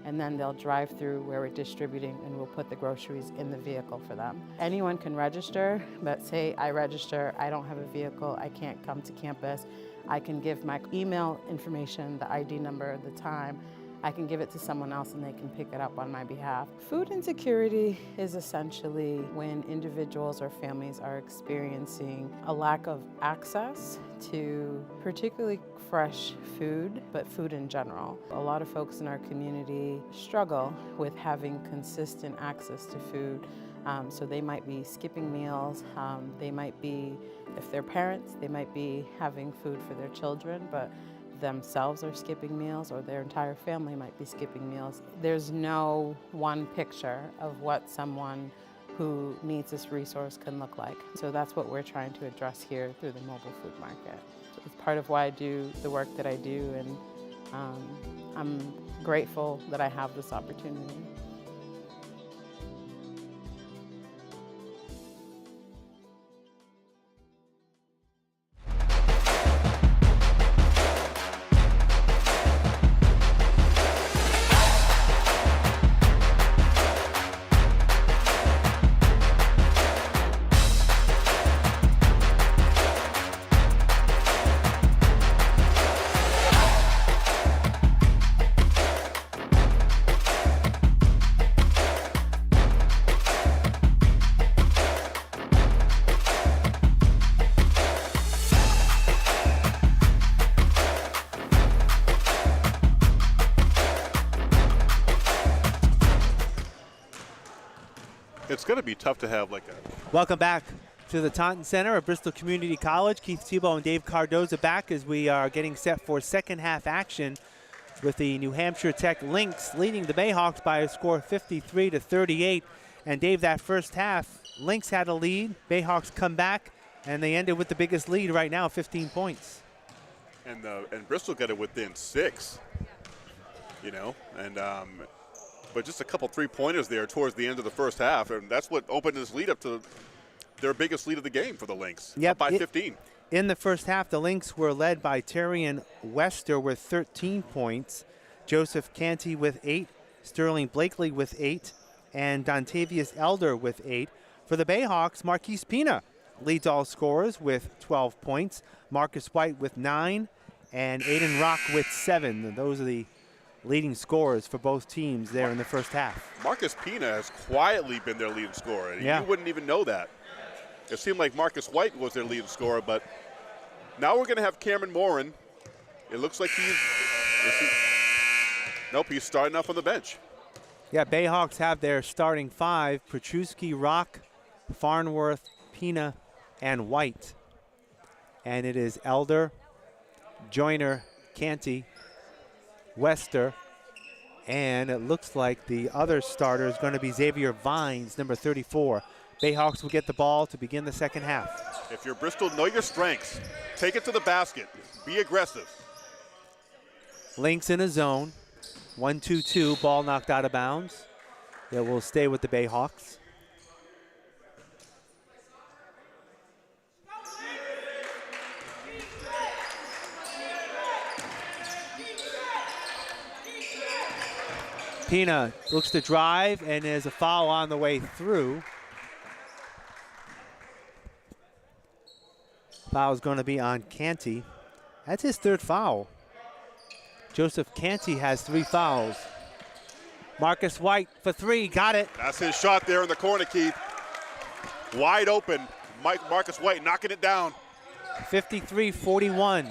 And then they'll drive through where we're distributing, and we'll put the groceries in the vehicle for them. Anyone can register, but say I register, I don't have a vehicle, I can't come to campus. I can give my email information, the ID number, the time. I can give it to someone else and they can pick it up on my behalf. Food insecurity is essentially when individuals or families are experiencing a lack of access to particularly fresh food, but food in general. A lot of folks in our community struggle with having consistent access to food. So they might be skipping meals, they might be, if they're parents, they might be having food for their children, but themselves are skipping meals, or their entire family might be skipping meals. There's no one picture of what someone who needs this resource can look like. So that's what we're trying to address here through the mobile food market. It's part of why I do the work that I do, and I'm grateful that I have this opportunity. It's going to be tough to have like a... Welcome back to the Taunton Center of Bristol Community College. Keith Tebow and Dave Cardoza back as we are getting set for second half action with the New Hampshire Tech Lynx leading the Bayhawks by a score of 53-38. And Dave, that first half, Lynx had a lead, Bayhawks come back, and they ended with the biggest lead right now, 15 points. And Bristol got it within 6, but just a couple three-pointers there towards the end of the first half, and that's what opened this lead up to their biggest lead of the game for the Lynx, up by 15. In the first half, the Lynx were led by Terrian Wester with 13 points, Joseph Canty with 8, Sterling Blakely with 8, and Dontavius Elder with 8. For the Bayhawks, Marquise Pina leads all scorers with 12 points, Marcus White with 9, and Aiden Rock with 7. And those are the leading scorers for both teams there in the first half. Marcus Pina has quietly been their leading scorer. Yeah. You wouldn't even know that. It seemed like Marcus White was their leading scorer, but Now we're going to have Cameron Morin. It looks like nope, he's starting off on the bench. Yeah, Bayhawks have their starting 5, Petruski, Rock, Farnworth, Pina, and White. And it is Elder, Joyner, Canty, Wester, and it looks like the other starter is going to be Xavier Vines, number 34. Bayhawks will get the ball to begin the second half. If you're Bristol, know your strengths. Take it to the basket. Be aggressive. Lynx in a zone. 1-2-2, ball knocked out of bounds. It will stay with the Bayhawks. Pina looks to drive, and there's a foul on the way through. Foul's going to be on Canty. That's his 3rd foul. Joseph Canty has 3 fouls. Marcus White for 3, got it. That's his shot there in the corner, Keith. Wide open, Marcus White knocking it down. 53-41.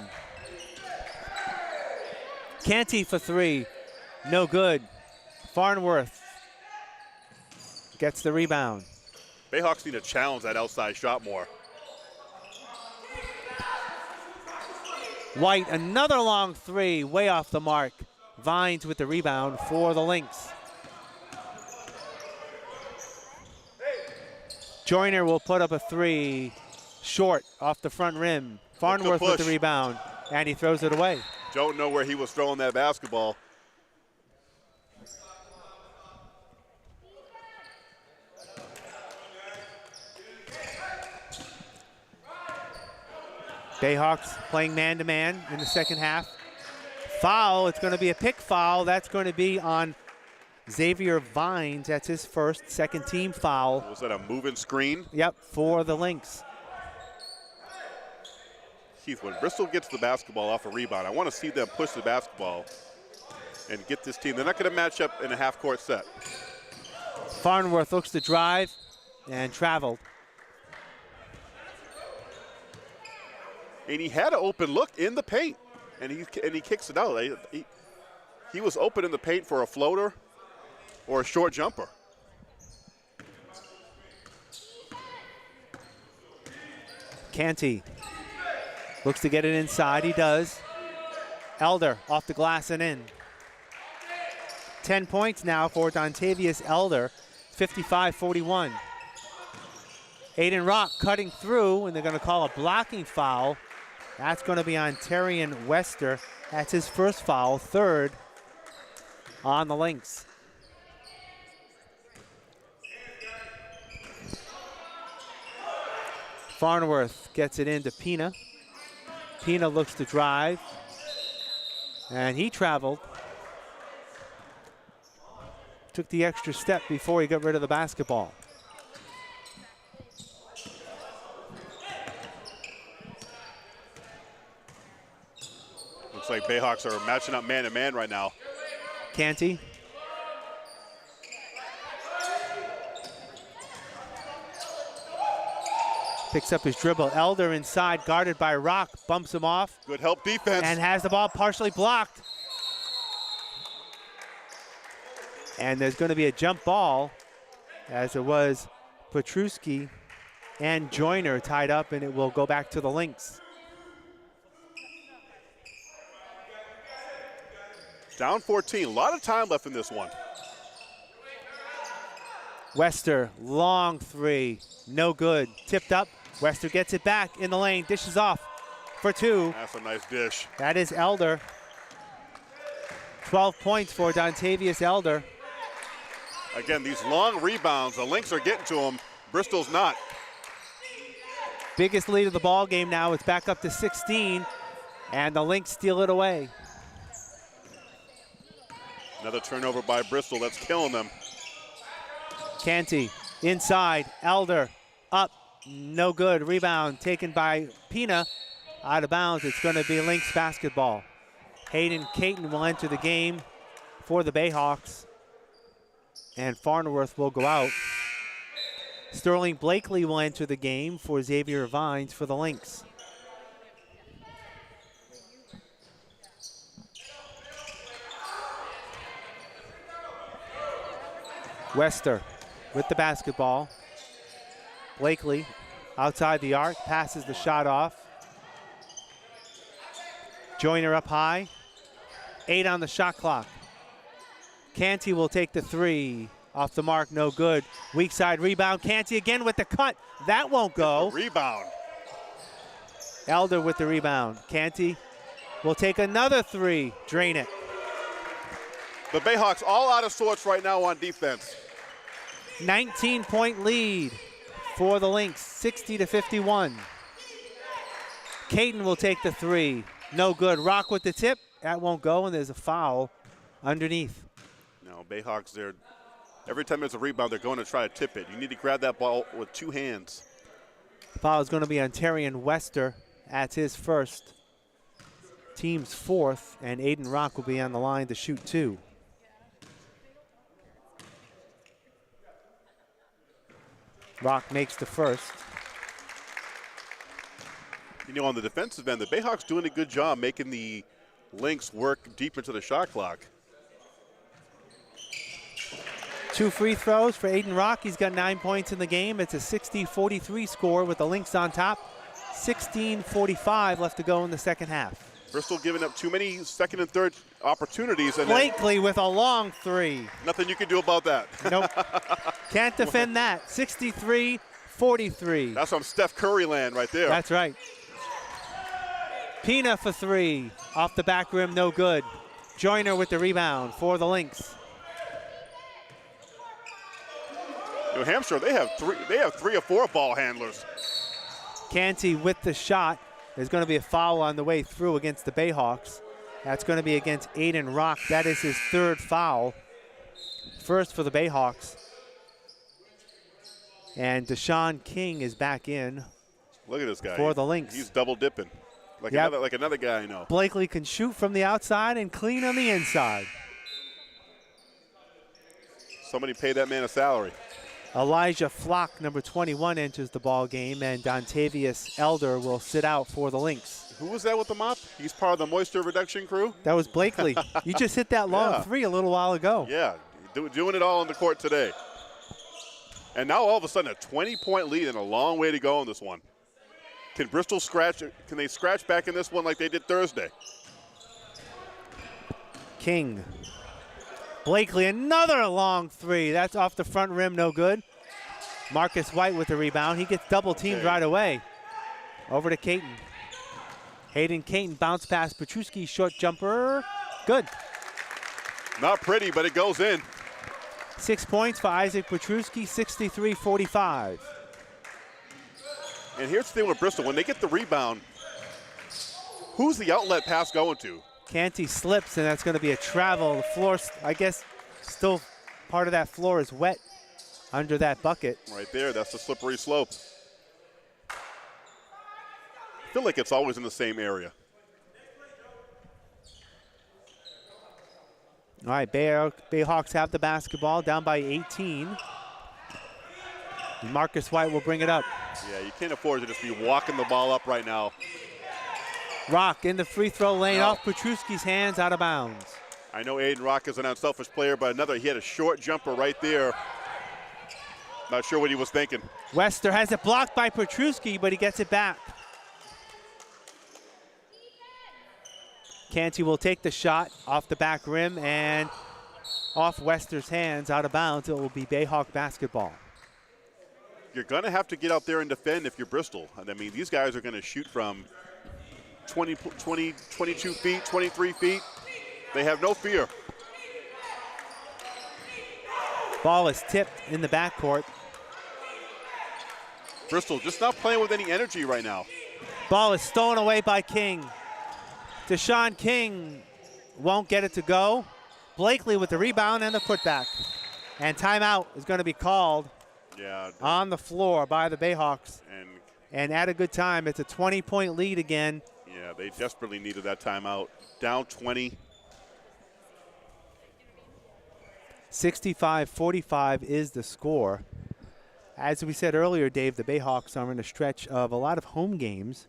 Canty for 3, no good. Farnworth gets the rebound. Bayhawks need to challenge that outside shot more. White, another long 3, way off the mark. Vines with the rebound for the Lynx. Joyner will put up a 3, short off the front rim. Farnworth with the rebound, and he throws it away. Don't know where he was throwing that basketball. Bayhawks playing man-to-man in the second half. Foul, it's going to be a pick foul. That's going to be on Xavier Vines. That's his first, second team foul. Was that a moving screen? Yep, for the Lynx. Keith, when Bristol gets the basketball off a rebound, I want to see them push the basketball and get this team. They're not going to match up in a half-court set. Farnworth looks to drive and traveled. And he had an open look in the paint, and he kicks it out. He was open in the paint for a floater or a short jumper. Canty looks to get it inside. He does. Elder off the glass and in. 10 points now for Dontavius Elder, 55-41. Aiden Rock cutting through, and they're going to call a blocking foul. That's going to be on Terrian Wester. That's his first foul, 3rd on the Lynx. Farnworth gets it into Pina. Pina looks to drive, and he traveled. Took the extra step before he got rid of the basketball. Looks like Bayhawks are matching up man-to-man right now. Canty. Picks up his dribble. Elder inside, guarded by Rock, bumps him off. Good help defense. And has the ball partially blocked. And there's going to be a jump ball, as it was Petruski and Joyner tied up, and it will go back to the Lynx. Down 14, a lot of time left in this one. Wester, long 3, no good. Tipped up, Wester gets it back in the lane, dishes off for 2. That's a nice dish. That is Elder. 12 points for Dontavius Elder. Again, these long rebounds, the Lynx are getting to them. Bristol's not. Biggest lead of the ball game now. It's back up to 16, and the Lynx steal it away. Another turnover by Bristol. That's killing them. Canty inside. Elder up. No good. Rebound taken by Pina. Out of bounds. It's going to be Lynx basketball. Hayden Caton will enter the game for the Bayhawks, and Farnworth will go out. Sterling Blakely will enter the game for Xavier Vines for the Lynx. Wester with the basketball. Blakely outside the arc, passes the shot off. Joyner up high. 8 on the shot clock. Canty will take the 3. Off the mark, no good. Weak side rebound. Canty again with the cut. That won't go. Rebound. Elder with the rebound. Canty will take another 3. Drain it. The Bayhawks all out of sorts right now on defense. 19-point lead for the Lynx, 60-51. Caden will take the 3. No good. Rock with the tip. That won't go, and there's a foul underneath. No, Bayhawks, every time there's a rebound, they're going to try to tip it. You need to grab that ball with 2 hands. Foul is going to be on Terrian Wester. That's his first. Team's 4th, and Aiden Rock will be on the line to shoot 2. Rock makes the first. You know, on the defensive end, the Bayhawks doing a good job making the Lynx work deep into the shot clock. 2 free throws for Aiden Rock. He's got 9 points in the game. It's a 60-43 score with the Lynx on top. 16:45 left to go in the second half. Bristol giving up too many second and third opportunities. And Blakely with a long 3. nothing you can do about that. Nope. Can't defend that. 63-43. That's some Steph Curry land right there. That's right. Pina for 3. Off the back rim, no good. Joyner with the rebound for the Lynx. New Hampshire, they have 3 or 4 ball handlers. Canty with the shot. There's going to be a foul on the way through against the Bayhawks. That's going to be against Aiden Rock. That is his 3rd foul. First for the Bayhawks. And Deshaun King is back in. Look at this guy. For the Lynx. He's double dipping. Like, yep. another guy I know. Blakely can shoot from the outside and clean on the inside. Somebody pay that man a salary. Elijah Flock, number 21, enters the ball game, and Dontavius Elder will sit out for the Lynx. Who was that with the mop? He's part of the moisture reduction crew? That was Blakely. You just hit that long 3 a little while ago. Yeah, doing it all on the court today. And now all of a sudden a 20-point lead and a long way to go in this one. Can Bristol scratch? Can they scratch back in this one like they did Thursday? King. Blakely, another long 3. That's off the front rim, no good. Marcus White with the rebound. He gets double teamed right away. Over to Caton. Hayden Caton bounce past Petruski, short jumper. Good. Not pretty, but it goes in. 6 points for Isaac Petruski, 63-45. And here's the thing with Bristol. When they get the rebound, who's the outlet pass going to? Canty slips, and that's going to be a travel. The floor, I guess, still part of that floor is wet under that bucket. Right there, that's the slippery slope. I feel like it's always in the same area. All right, Bayhawks have the basketball, down by 18. And Marcus White will bring it up. Yeah, you can't afford to just be walking the ball up right now. Rock in the free throw lane, off Petruski's hands, out of bounds. I know Aiden Rock is an unselfish player, but he had a short jumper right there. Not sure what he was thinking. Wester has it blocked by Petruski, but he gets it back. Canty will take the shot off the back rim and off Wester's hands, out of bounds. It will be Bayhawk basketball. You're going to have to get out there and defend if you're Bristol. And I mean, these guys are going to shoot from 20, 22 feet, 23 feet. They have no fear. Ball is tipped in the backcourt. Bristol just not playing with any energy right now. Ball is stolen away by King. Deshaun King won't get it to go. Blakely with the rebound and the putback. And timeout is going to be called on the floor by the Bayhawks. And at a good time, it's a 20-point lead again. Yeah, they desperately needed that timeout. Down 20. 65-45 is the score. As we said earlier, Dave, the Bayhawks are in a stretch of a lot of home games.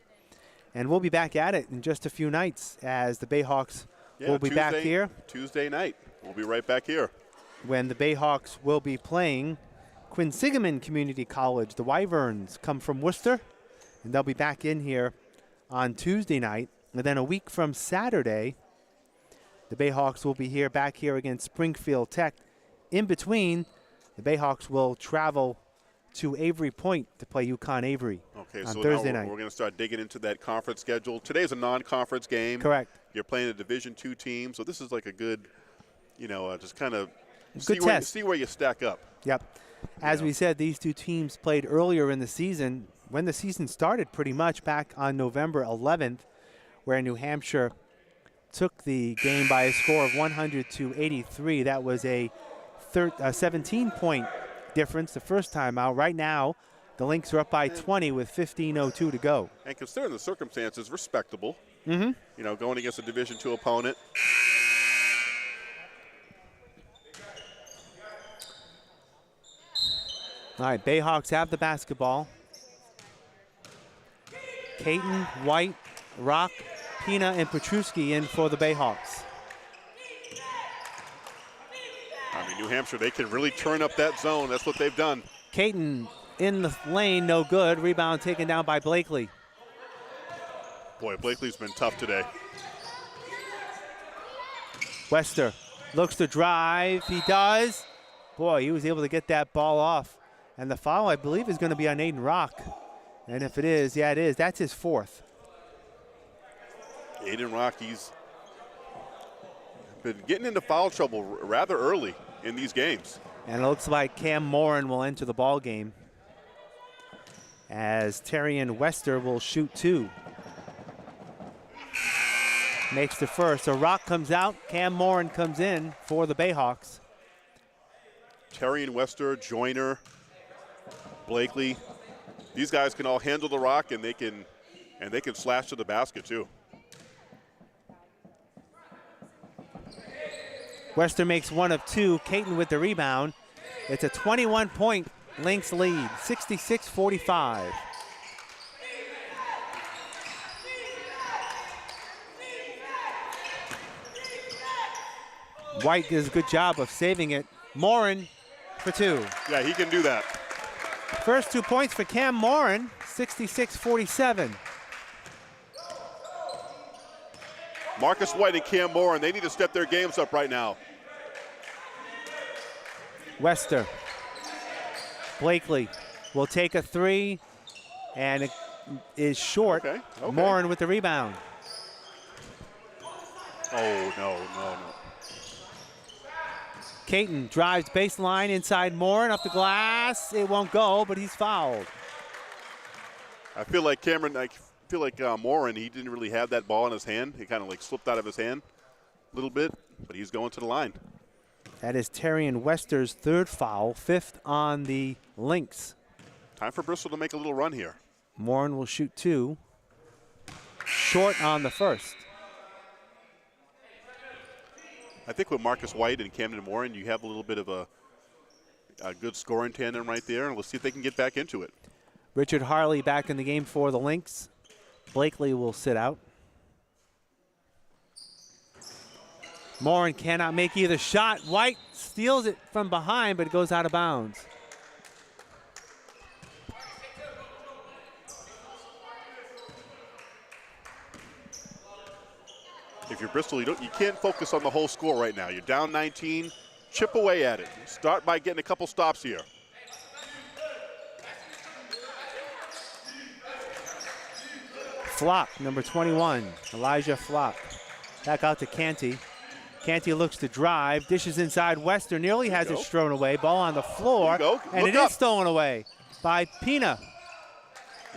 And we'll be back at it in just a few nights as the Bayhawks will be back here. Tuesday night. We'll be right back here. when the Bayhawks will be playing Quinsigamond Community College. The Wyverns come from Worcester, and they'll be back in here on Tuesday night. And then a week from Saturday, the Bayhawks will be back here against Springfield Tech. In between, the Bayhawks will travel to Avery Point to play UConn Avery on Thursday night. We're going to start digging into that conference schedule. Today's a non-conference game. Correct. You're playing a Division II team, so this is like a good, just kind of see where you stack up. Yep. As we said, these two teams played earlier in the season, when the season started pretty much back on November 11th, where New Hampshire took the game by a score of 100-83. That was a 17-point difference the first time out. Right now, the Lynx are up by 20 with 15:02 to go. And considering the circumstances, respectable. Mm-hmm. Going against a Division II opponent. All right, Bayhawks have the basketball. Caton, White, Rock, Pina, and Petruski in for the Bayhawks. New Hampshire, they can really turn up that zone. That's what they've done. Caton in the lane, no good. Rebound taken down by Blakely. Boy, Blakely's been tough today. Wester looks to drive. He does. Boy, he was able to get that ball off. And the foul, I believe, is going to be on Aiden Rock. And if it is, yeah, it is. That's his fourth. Aiden Rock, he's been getting into foul trouble rather early in these games. And it looks like Cam Morin will enter the ball game as Terrian Wester will shoot two. Makes the first. So Rock comes out. Cam Morin comes in for the Bayhawks. Terrian Wester, Joyner, Blakely. These guys can all handle the rock, and they can slash to the basket too. Wester makes one of two. Caton with the rebound. It's a 21-point Lynx lead, 66-45. White does a good job of saving it. Morin for two. Yeah, he can do that. First 2 points for Cam Morin, 66-47. Marcus White and Cam Morin, they need to step their games up right now. Wester. Blakely will take a three, and it is short. Okay. Morin with the rebound. Oh, no. Caton drives baseline inside Morin, up the glass. It won't go, but he's fouled. I feel like Morin, he didn't really have that ball in his hand. He kind of like slipped out of his hand a little bit, but he's going to the line. That is Terrian Wester's third foul, fifth on the Lynx. Time for Bristol to make a little run here. Morin will shoot two. Short on the first. I think with Marcus White and Camden Morin, you have a little bit of a good scoring tandem right there, and let's see if they can get back into it. Richard Harley back in the game for the Lynx. Blakely will sit out. Morin cannot make either shot. White steals it from behind, but it goes out of bounds. If you're Bristol, you can't focus on the whole score right now. You're down 19. Chip away at it. Start by getting a couple stops here. Flock, number 21, Elijah Flock. Back out to Canty. Canty looks to drive, dishes inside Wester, nearly has it thrown away. Ball on the floor, and it is stolen away by Pina.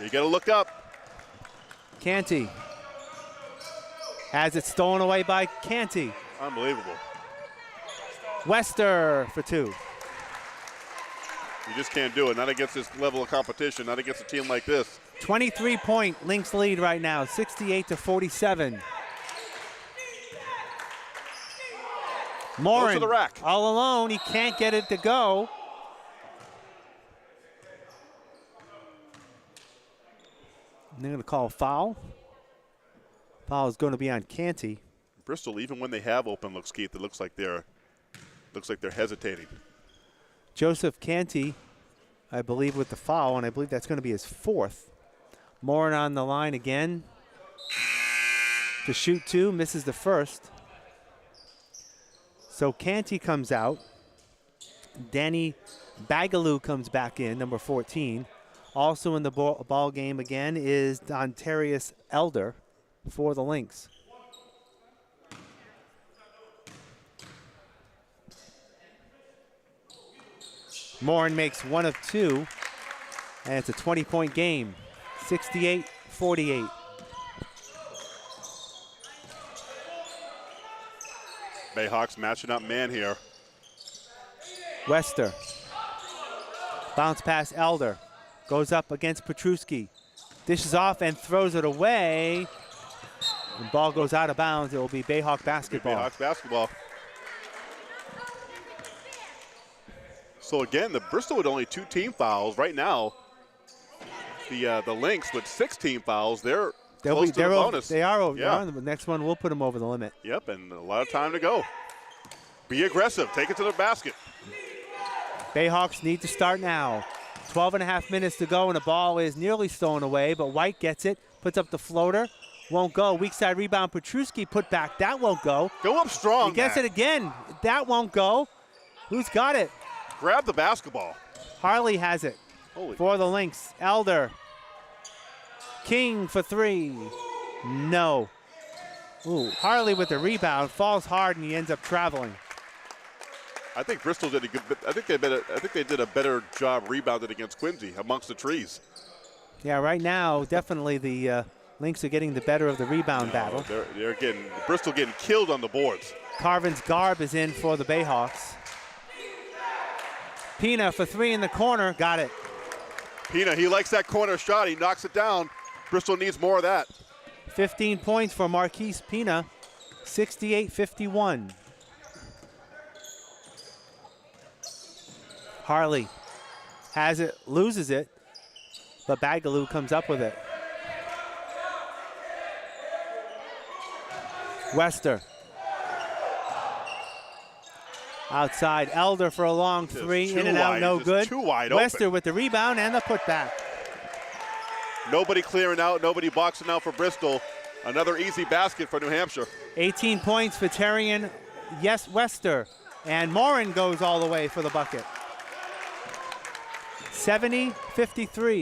You got to look up. Canty has it stolen away by Canty. Unbelievable. Wester for two. You just can't do it, not against this level of competition, not against a team like this. 23-point Lynx lead right now, 68-47. Morin goes to the rack. All alone, he can't get it to go. And they're going to call a foul. Foul is going to be on Canty. Bristol, even when they have open looks, Keith, it looks like they're Looks like they're hesitating. Joseph Canty, I believe, with the foul, and I believe that's going to be his 4th. Morin on the line again to shoot 2, misses the first. So Canty comes out. Danny Bagaloo comes back in, number 14. Also in the ball game again is Dontarius Elder for the Lynx. Morin makes 1 of 2, and it's a 20-point game, 68-48. Bayhawks matching up man here. Wester. Bounce pass Elder. Goes up against Petruski. Dishes off and throws it away. The ball goes out of bounds. It will be Bayhawk basketball. Bayhawks basketball. So again, the Bristol with only 2 team fouls right now. The Lynx with 6 team fouls. They're close to the bonus. They are over. Yeah. The next one will put them over the limit. Yep, and a lot of time to go. Be aggressive. Take it to the basket. Bayhawks need to start now. 12.5 minutes to go, and the ball is nearly stolen away, but White gets it, puts up the floater, won't go. Weak side rebound, Petruski put back. That won't go. Go up strong. He gets Matt. it again. That won't go. Who's got it? Grab the basketball. Harley has it for the Lynx. Elder. King for 3. No. Ooh, Harley with the rebound, falls hard, and he ends up traveling. I think Bristol did a good. I think they did a better job rebounding against Quincy amongst the trees. Yeah, right now, definitely the Lynx are getting the better of the rebound battle. They're getting Bristol getting killed on the boards. Carvin's Garb is in for the Bayhawks. Pina for 3 in the corner, got it. Pina, he likes that corner shot. He knocks it down. Bristol needs more of that. 15 points for Marquise Pina, 68-51. Harley has it, loses it, but Bagaloo comes up with it. Wester. Outside, Elder for a long 3, in and out, no good. Too wide Wester open. with the rebound and the putback. Nobody clearing out, nobody boxing out for Bristol. Another easy basket for New Hampshire. 18 points for Terrian, yes, Wester. And Morin goes all the way for the bucket. 70-53,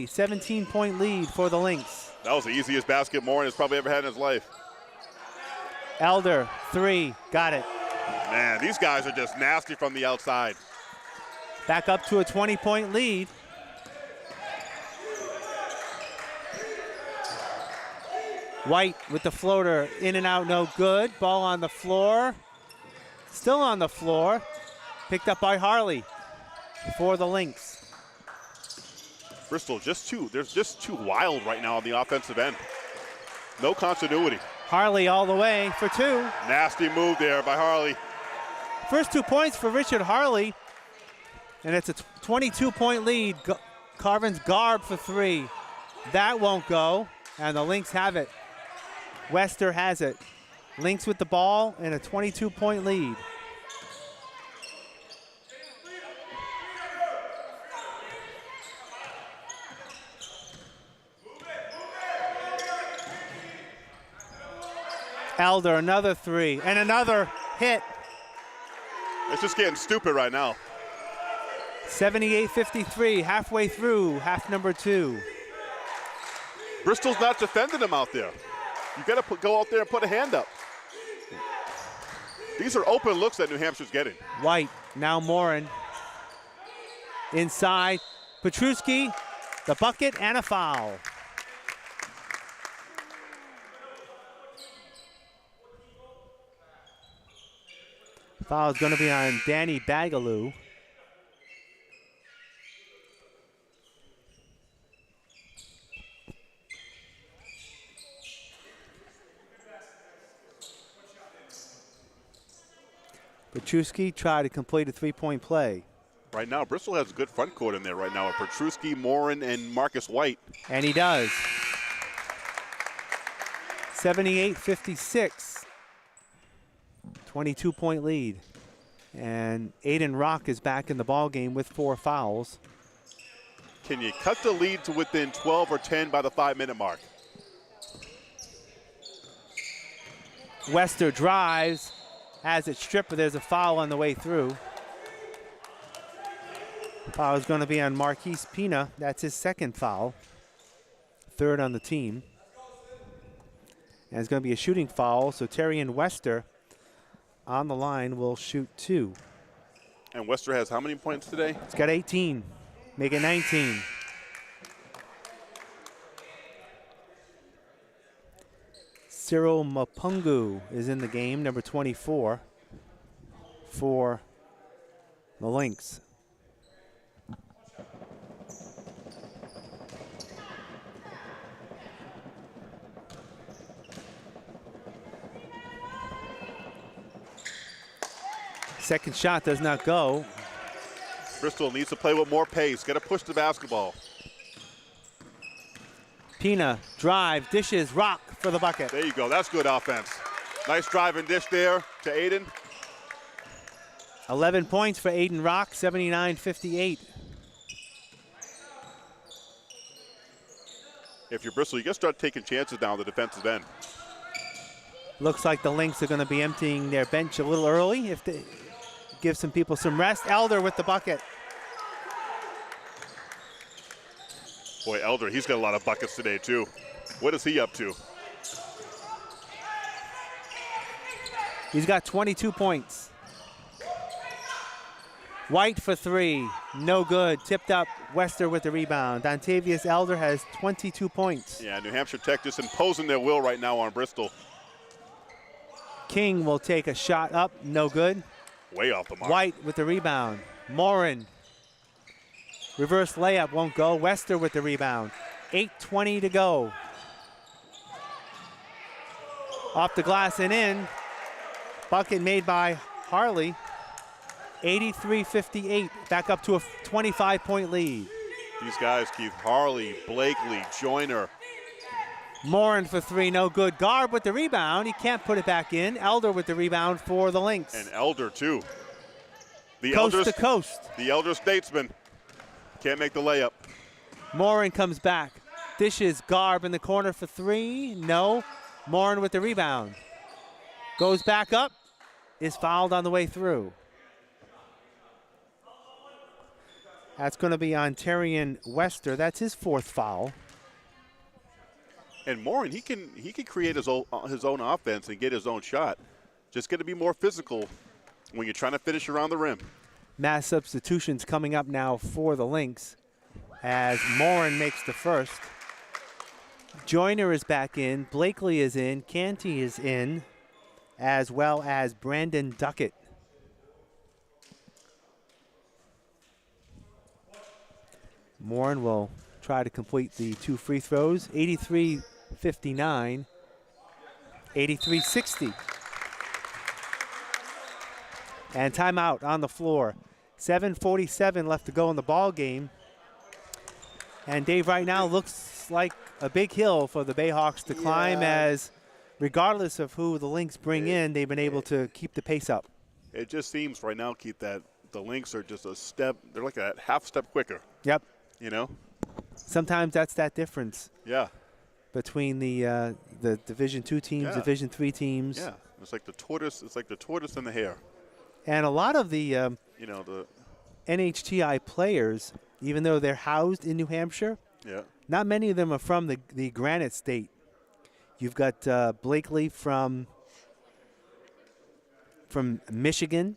17-point lead for the Lynx. That was the easiest basket Morin has probably ever had in his life. Elder, 3, got it. Man, these guys are just nasty from the outside. Back up to a 20-point lead. White with the floater, in and out, no good. Ball on the floor, still on the floor. Picked up by Harley for the Lynx. Bristol they're just too wild right now on the offensive end. No continuity. Harley all the way for 2. Nasty move there by Harley. First 2 points for Richard Harley, and it's a 22-point lead. Carvin's Garb for 3. That won't go, and the Lynx have it. Wester has it. Lynx with the ball and a 22-point lead. Elder, another 3, and another hit. It's just getting stupid right now. 78-53, halfway through, half number 2. Bristol's not defending them out there. You got to go out there and put a hand up. These are open looks that New Hampshire's getting. White, now Morin. Inside, Petruski, the bucket, and a foul. Foul is going to be on Danny Bagaloo. Petruski tried to complete a 3-point play. Right now, Bristol has a good front court in there right now with Petruski, Morin, and Marcus White. And he does. 78-56. 22-point lead. And Aiden Rock is back in the ball game with 4 fouls. Can you cut the lead to within 12 or 10 by the 5-minute mark? Wester drives, has it stripped, but there's a foul on the way through. The foul is going to be on Marquise Pina. That's his 2nd foul, 3rd on the team. And it's going to be a shooting foul, so Terrian Wester on the line will shoot 2. And Wester has how many points today? It's got 18, make it 19. Cyril Mapungu is in the game, number 24 for the Lynx. Second shot does not go. Bristol needs to play with more pace. Got to push the basketball. Pina drive, dishes, Rock for the bucket. There you go. That's good offense. Nice drive and dish there to Aiden. 11 points for Aiden Rock, 79-58. If you're Bristol, you got to start taking chances down the defensive end. Looks like the Lynx are going to be emptying their bench a little early if they give some people some rest. Elder with the bucket. Boy, Elder, he's got a lot of buckets today, too. What is he up to? He's got 22 points. White for 3, no good. Tipped up, Wester with the rebound. Dontavius Elder has 22 points. Yeah, New Hampshire Tech just imposing their will right now on Bristol. King will take a shot up, no good. Way off the mark. White with the rebound. Morin. Reverse layup won't go. Wester with the rebound. 8:20 to go. Off the glass and in. Bucket made by Harley. 83-58. Back up to a 25-point lead. These guys, Keith, Harley, Blakely, Joyner. Morin for 3, no good. Garb with the rebound. He can't put it back in. Elder with the rebound for the Lynx. And Elder, too. The Coast to coast. The Elder statesman. Can't make the layup. Morin comes back. Dishes Garb in the corner for 3. No. Morin with the rebound. Goes back up. Is fouled on the way through. That's going to be on Terrian Wester. That's his 4th foul. And Morin, he can create his own offense and get his own shot. Just got to be more physical when you're trying to finish around the rim. Mass substitutions coming up now for the Lynx as Morin makes the first. Joyner is back in. Blakely is in. Canty is in, as well as Brandon Duckett. Morin will try to complete the 2 free throws. 83-59, 83-60. And timeout on the floor. 7:47 left to go in the ball game. And Dave, right now looks like a big hill for the Bayhawks to climb, as regardless of who the Lynx bring in, they've been able to keep the pace up. It just seems right now, Keith, that the Lynx are just a step, they're like a half step quicker. Yep. You know? Sometimes that's that difference. Yeah. Between the Division II teams, Division III teams. Yeah. It's like the tortoise and the hare. And a lot of the the NHTI players, even though they're housed in New Hampshire, not many of them are from the Granite State. You've got Blakely from Michigan.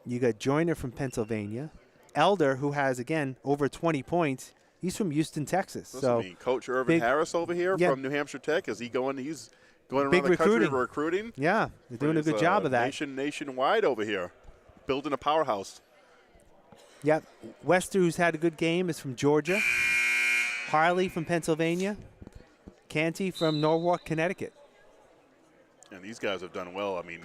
You got Joyner from Pennsylvania. Elder, who has, again, over 20 points. He's from Houston, Texas. Coach Irvin Harris over here from New Hampshire Tech, he's going around the country recruiting. Yeah, they're doing a good job of that. Nationwide over here, building a powerhouse. Yep. Wester, who's had a good game, is from Georgia. Harley from Pennsylvania. Canty from Norwalk, Connecticut. And these guys have done well. I mean,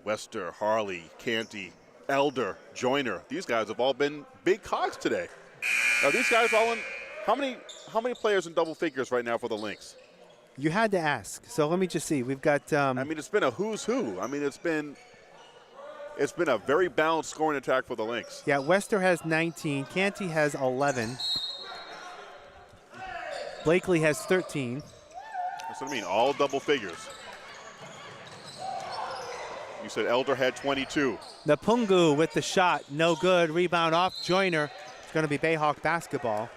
Wester, Harley, Canty, Elder, Joyner. These guys have all been big cogs today. Are these guys all in? How many players in double figures right now for the Lynx? You had to ask. So let me just see. We've got. I mean, it's been a who's who. I mean, it's been it's been a very balanced scoring attack for the Lynx. Yeah, Wester has 19. Canty has 11. Blakely has 13. That's what I mean, all double figures. You said Elder had 22. Napungu with the shot, no good. Rebound off Joyner. It's going to be Bayhawk basketball.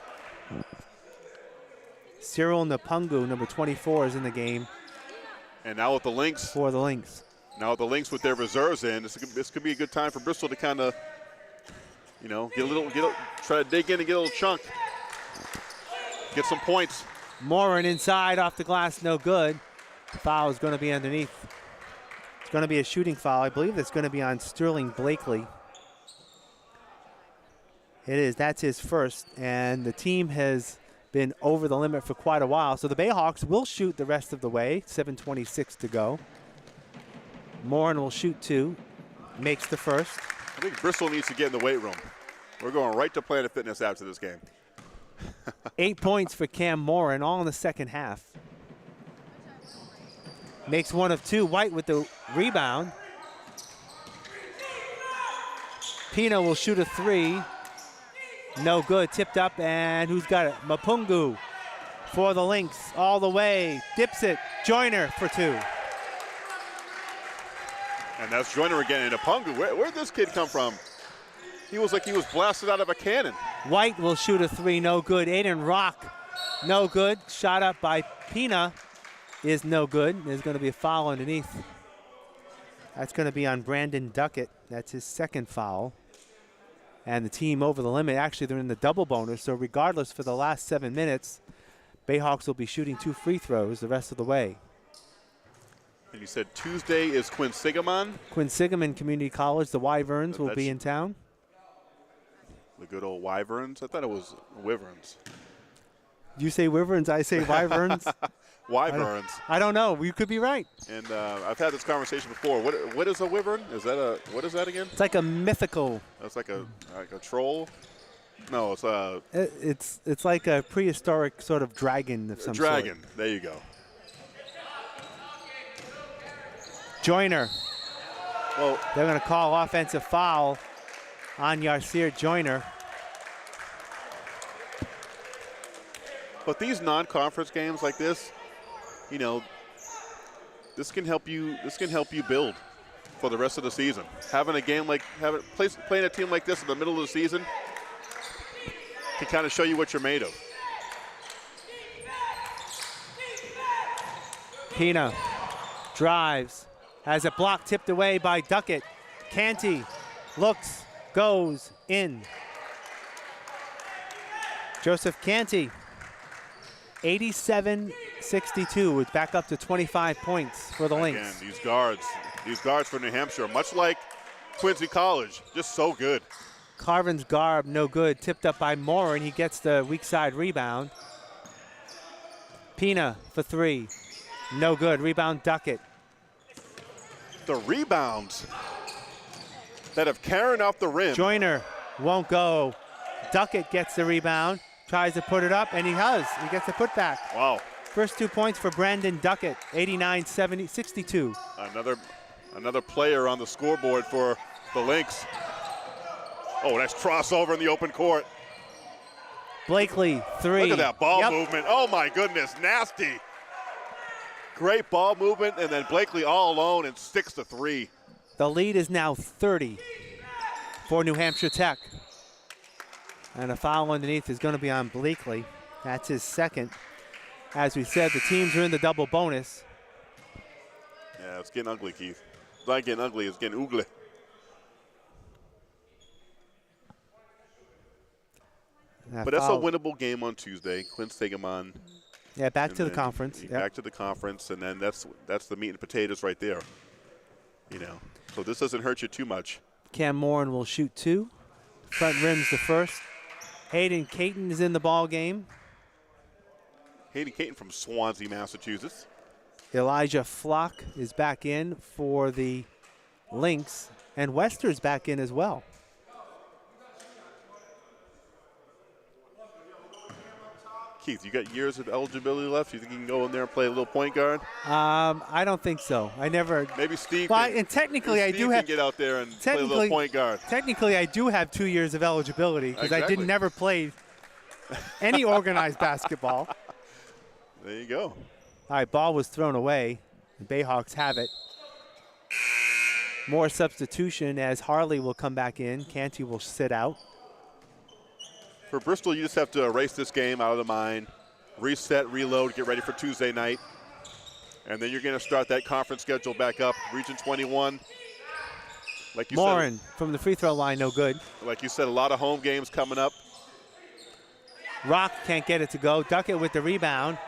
Cyril Napungu, number 24, is in the game. And now with the Lynx. For the Lynx. Now with the Lynx with their reserves in, this could be a good time for Bristol to kind of, you know, try to dig in and get a little chunk. Get some points. Morin inside off the glass, no good. Foul is going to be underneath. It's going to be a shooting foul. I believe it's going to be on Sterling Blakely. It is. That's his first. And the team has been over the limit for quite a while. So the Bayhawks will shoot the rest of the way. 7:26 to go. Morin will shoot 2. Makes the first. I think Bristol needs to get in the weight room. We're going right to Planet Fitness after this game. 8 points for Cam Morin, all in the second half. Makes 1 of 2. White with the rebound. Pina will shoot a 3. No good. Tipped up, and who's got it? Mapungu for the Lynx all the way. Dips it. Joyner for 2. And that's Joyner again. And Apungu, where'd this kid come from? He was like he was blasted out of a cannon. White will shoot a 3. No good. Aiden Rock. No good. Shot up by Pina is no good. There's going to be a foul underneath. That's going to be on Brandon Duckett. That's his second foul. And the team over the limit. Actually, they're in the double bonus. So regardless, for the last 7 minutes, Bayhawks will be shooting 2 free throws the rest of the way. And you said Tuesday is Quinsigamon? Quinsigamon Community College, the Wyverns, will be in town. The good old Wyverns? I thought it was Wyverns. You say Wyverns, I say Wyverns. Wyverns. I don't know. You could be right. And I've had this conversation before. What is a wyvern? What is that again? It's like a mythical. It's like a troll. No, it's like a prehistoric sort of dragon of some sort. Dragon. There you go. Joyner. Well, they're going to call offensive foul on Yasir Joyner. But these non-conference games like this, you know, this can help you build for the rest of the season. Having a game like playing a team like this in the middle of the season can kind of show you what you're made of. Pina drives, has a block tipped away by Duckett. Canty looks, goes in. Joseph Canty, 87-62. It's back up to 25 points for the Lynx. Again, these guards for New Hampshire, much like Quincy College, just so good. Carvin's Garb, no good. Tipped up by Morin. He gets the weak side rebound. Pina for 3. No good. Rebound Duckett. The rebounds that have carried off the rim. Joyner won't go. Duckett gets the rebound. Tries to put it up, and he does. He gets a putback. Wow. First 2 points for Brandon Duckett, 89-62. Another player on the scoreboard for the Lynx. Oh, nice crossover in the open court. Blakely, 3. Look at that ball movement. Oh, my goodness, nasty. Great ball movement, and then Blakely all alone and sticks the 3. The lead is now 30 for New Hampshire Tech. And a foul underneath is going to be on Blakely. That's his second. As we said, the teams are in the double bonus. Yeah, it's getting ugly, Keith. It's not getting ugly, it's getting oogly. But that's a winnable game on Tuesday. Quinsigamon. Yeah, back to the conference. Back to the conference, and then that's the meat and potatoes right there. You know, so this doesn't hurt you too much. Cam Morin will shoot 2. Front rim's the first. Hayden Caton is in the ball game. Hayden Caton from Swansea, Massachusetts. Elijah Flock is back in for the Lynx, and Wester's back in as well. Keith, you got years of eligibility left? You think you can go in there and play a little point guard? I don't think so. I never. Maybe Steve. Well, and technically, I do have. Get out there and play a little point guard. Technically, I do have 2 years of eligibility because I Exactly. never played any organized basketball. There you go. All right, ball was thrown away. The Bayhawks have it. More substitution as Harley will come back in. Canty will sit out. For Bristol, you just have to erase this game out of the mind, reset, reload, get ready for Tuesday night. And then you're going to start that conference schedule back up. Region 21. Like you Morin from the free throw line, no good. Like you said, a lot of home games coming up. Rock can't get it to go. Duckett with the rebound.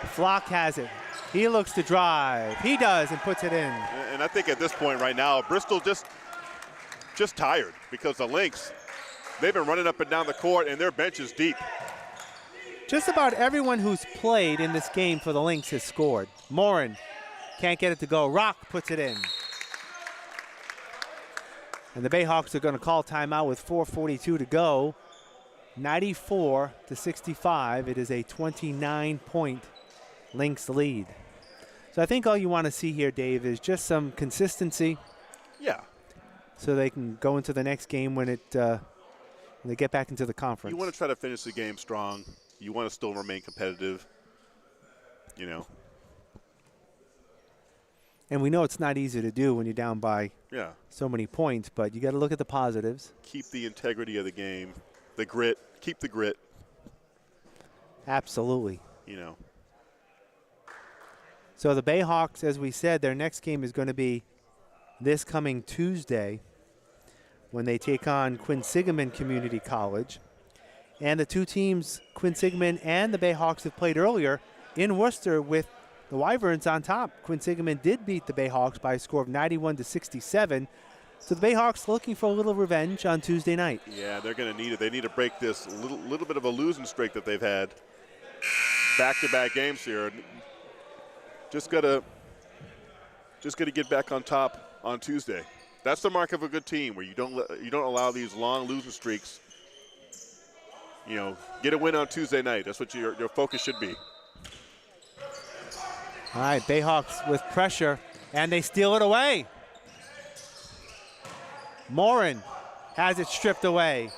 Flock has it. He looks to drive. He does and puts it in. And I think at this point right now, Bristol just tired because the Lynx, they've been running up and down the court and their bench is deep. Just about everyone who's played in this game for the Lynx has scored. Morin can't get it to go. Rock puts it in. And the Bayhawks are going to call timeout with 4:42 to go. 94-65. It is a 29-point Lynx lead. So I think all you want to see here, Dave, is just some consistency. Yeah. So they can go into the next game when they get back into the conference. You want to try to finish the game strong. You want to still remain competitive, you know. And we know it's not easy to do when you're down by so many points, but you got to look at the positives. Keep the integrity of the game, the grit, keep the grit. Absolutely. You know. So the Bayhawks, as we said, their next game is going to be this coming Tuesday when they take on Quinsigamond Community College. And the two teams, Quinsigamond and the Bayhawks, have played earlier in Worcester with the Wyverns on top. Quinsigamond did beat the Bayhawks by a score of 91-67. So the Bayhawks looking for a little revenge on Tuesday night. Yeah, they're going to need it. They need to break this little bit of a losing streak that they've had. Back-to-back games here. Just gotta get back on top on Tuesday. That's the mark of a good team, where you don't allow these long losing streaks. You know, get a win on Tuesday night. That's what your focus should be. All right, Bayhawks with pressure, and they steal it away. Morin has it stripped away.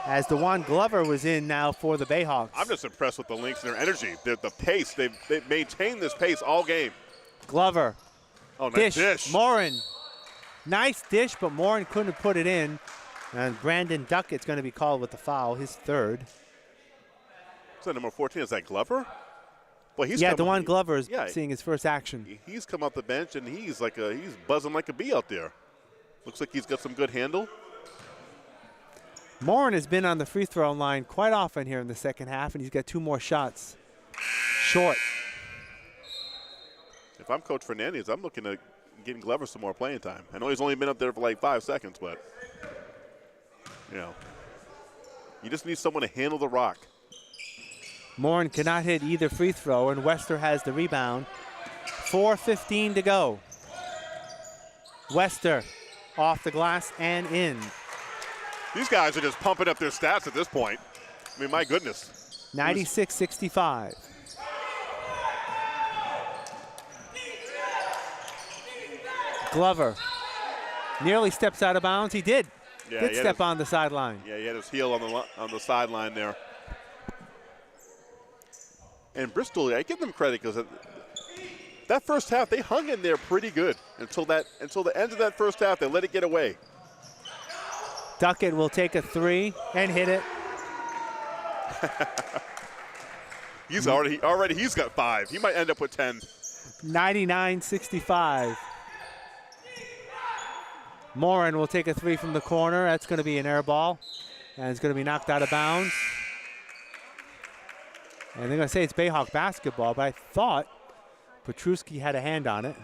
As DeJuan Glover was in now for the Bayhawks. I'm just impressed with the Lynx and their energy. The pace, they've maintained this pace all game. Glover. Oh, nice dish. Morin. Nice dish, but Morin couldn't put it in. And Brandon Duckett's going to be called with the foul, his third. Is that number 14? Is that Glover? Well, DeJuan Glover is seeing his first action. He's come off the bench, and he's buzzing like a bee out there. Looks like he's got some good handle. Morin has been on the free throw line quite often here in the second half, and he's got 2 more shots. Short. If I'm Coach Fernandez, I'm looking at getting Glover some more playing time. I know he's only been up there for like 5 seconds, but, you know, you just need someone to handle the rock. Morin cannot hit either free throw, and Wester has the rebound. 4:15 to go. Wester off the glass and in. These guys are just pumping up their stats at this point. I mean, my goodness. 96-65. Glover nearly steps out of bounds. He did. Did step on the sideline. Yeah, he had his heel on the sideline there. And Bristol, I give them credit because that first half, they hung in there pretty good until the end of that first half. They let it get away. Duckett will take a 3 and hit it. He's got 5. He might end up with 10. 99-65. Morin will take a 3 from the corner. That's going to be an air ball, and it's going to be knocked out of bounds. And they're going to say it's Bayhawk basketball, but I thought Petruski had a hand on it.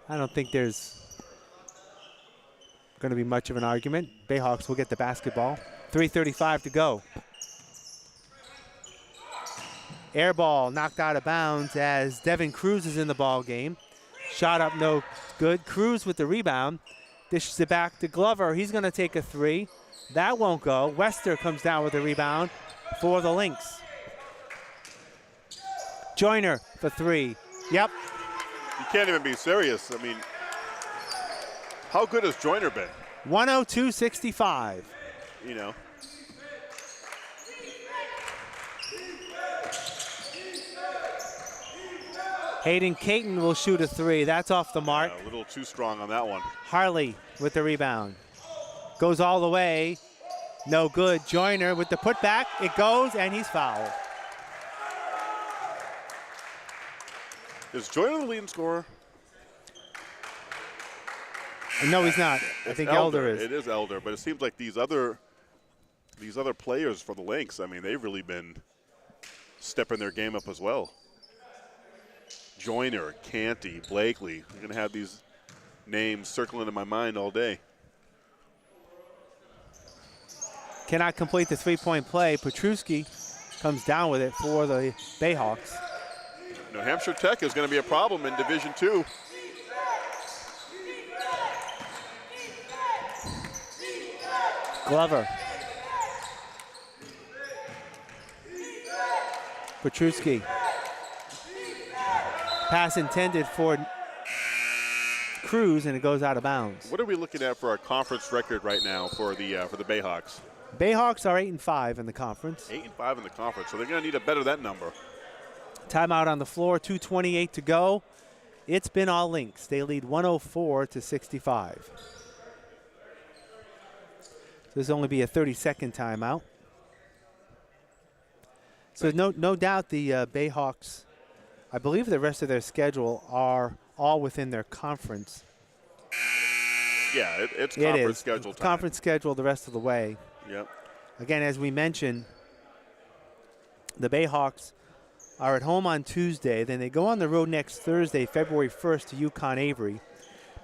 I don't think there's going to be much of an argument. Bayhawks will get the basketball. 3:35 to go. Air ball knocked out of bounds as Devin Cruz is in the ball game. Shot up no good. Cruz with the rebound. Dishes it back to Glover. He's going to take a 3. That won't go. Wester comes down with the rebound for the Lynx. Joyner for three. Yep. You can't even be serious. I mean, how good has Joyner been? 102-65. You know. Hayden Caton will shoot a three. That's off the mark. Yeah, a little too strong on that one. Harley with the rebound. Goes all the way. No good. Joyner with the putback. It goes, and he's fouled. Is Joyner the leading scorer? No, he's not. I think Elder is. It is Elder, but it seems like these other players for the Lynx, I mean, they've really been stepping their game up as well. Joyner, Canty, Blakely. I'm going to have these names circling in my mind all day. Cannot complete the three-point play. Petruski comes down with it for the Bayhawks. New Hampshire Tech is going to be a problem in Division II. Glover. Petruski. Pass intended for Cruz, and it goes out of bounds. What are we looking at for our conference record right now for the Bayhawks? Bayhawks are 8-5 in the conference. 8-5 in the conference, so they're going to need to better that number. Timeout on the floor, 2:28 to go. It's been all Lynx. They lead 104-65. There's only be a 30-second timeout. So no doubt the Bayhawks, I believe the rest of their schedule are all within their conference. Yeah, it's conference schedule time. Conference schedule the rest of the way. Yep. Again, as we mentioned, the Bayhawks are at home on Tuesday. Then they go on the road next Thursday, February 1st to UConn Avery.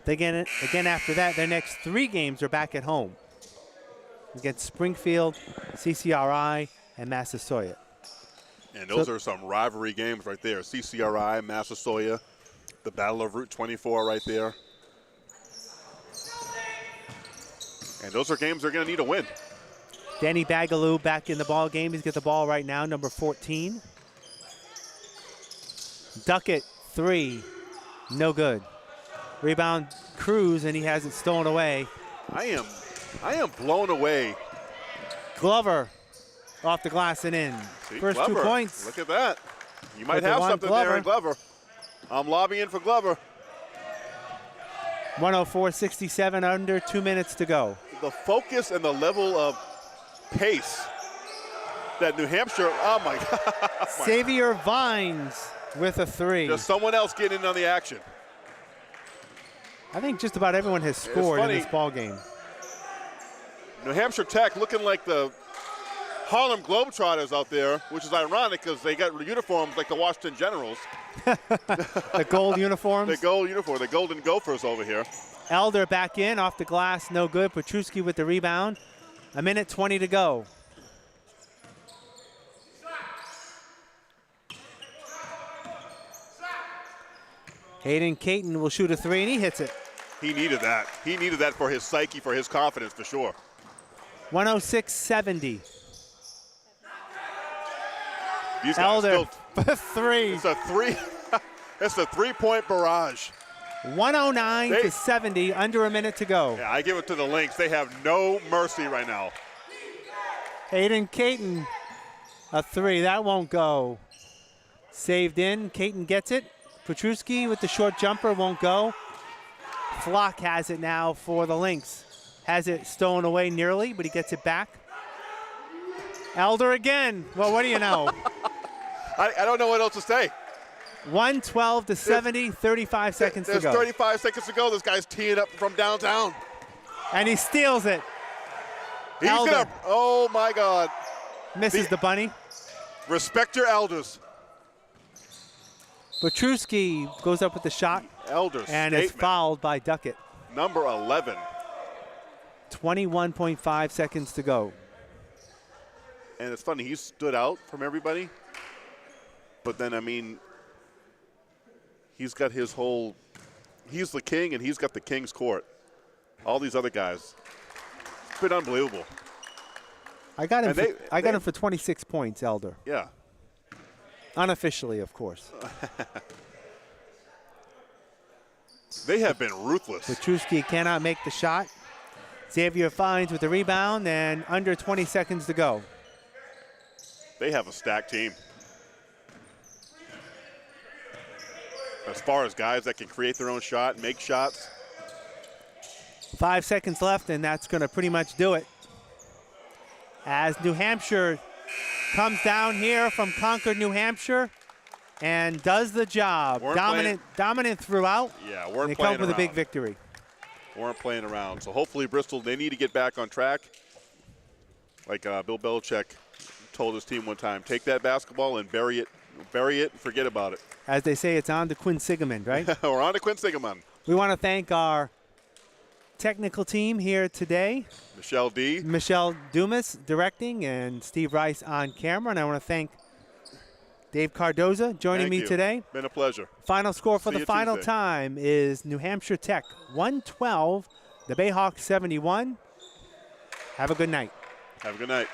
Again after that, their next three games are back at home against Springfield, CCRI, and Massasoit. And those are some rivalry games right there. CCRI, Massasoit, the Battle of Route 24 right there. And those are games they're going to need a win. Danny Bagaloo back in the ball game. He's got the ball right now, number 14. Duckett, three, no good. Rebound, Cruz, and he has it stolen away. I am blown away. Glover off the glass and in. See, First Glover, 2 points. Look at that. You might But they have want something Glover. there in Glover. I'm lobbying for Glover. 104-67, under 2 minutes to go. The focus and the level of pace that New Hampshire, oh my God. Xavier Vines with a three. There's someone else getting in on the action. I think just about everyone has scored in funny. this ball game. New Hampshire Tech looking like the Harlem Globetrotters out there, which is ironic because they got uniforms like the Washington Generals. The gold uniforms. The gold uniform, the Golden Gophers over here. Elder back in, off the glass, no good. Petruski with the rebound. 1:20 to go. Hayden Caton will shoot a three, and he hits it. He needed that. He needed that for his psyche, for his confidence, for sure. 106-70. These guys Elder, still, three. it's a three. It's a three-point barrage. 109-70, under a minute to go. Yeah, I give it to the Lynx. They have no mercy right now. Hayden Caton, a three. That won't go. Saved in. Caton gets it. Petruski with the short jumper won't go. Flock has it now for the Lynx. Has it stolen away nearly, but he gets it back. Elder again. Well, what do you know? I don't know what else to say. 112-70, 35 seconds to There's go. 35 seconds to go. This guy's teeing up from downtown. And he steals it. He's Elder. gonna, oh my God. Misses the bunny. Respect your elders. Petruski goes up with the shot Elders. and is statement. fouled by Duckett. Number 11. 21.5 seconds to go. And it's funny, he stood out from everybody. But then, I mean, he's got his whole, he's the king and he's got the king's court. All these other guys. It's been unbelievable. I got him. And I got him for 26 points, Elder. Yeah. Unofficially, of course. They have been ruthless. Petruski cannot make the shot. Xavier finds with the rebound, and under 20 seconds to go. They have a stacked team. As far as guys that can create their own shot, make shots. 5 seconds left, and that's going to pretty much do it. As New Hampshire comes down here from Concord, New Hampshire, and does the job. Dominant throughout. Yeah, They weren't come playing up with around. a big victory. Weren't playing around. So hopefully Bristol, they need to get back on track. Like Bill Belichick told his team one time, take that basketball and bury it and forget about it. As they say, it's on to Quinn Sigeman, right? We're on to Quinn Sigeman. We want to thank our technical team here today. Michelle D. Michelle Dumas directing and Steve Rice on camera. And I want to thank Dave Cardoza joining Thank me you. today. Been a pleasure. Final score for See the you final Tuesday. time is New Hampshire Tech 112, the Bayhawks 71. Have a good night. Have a good night.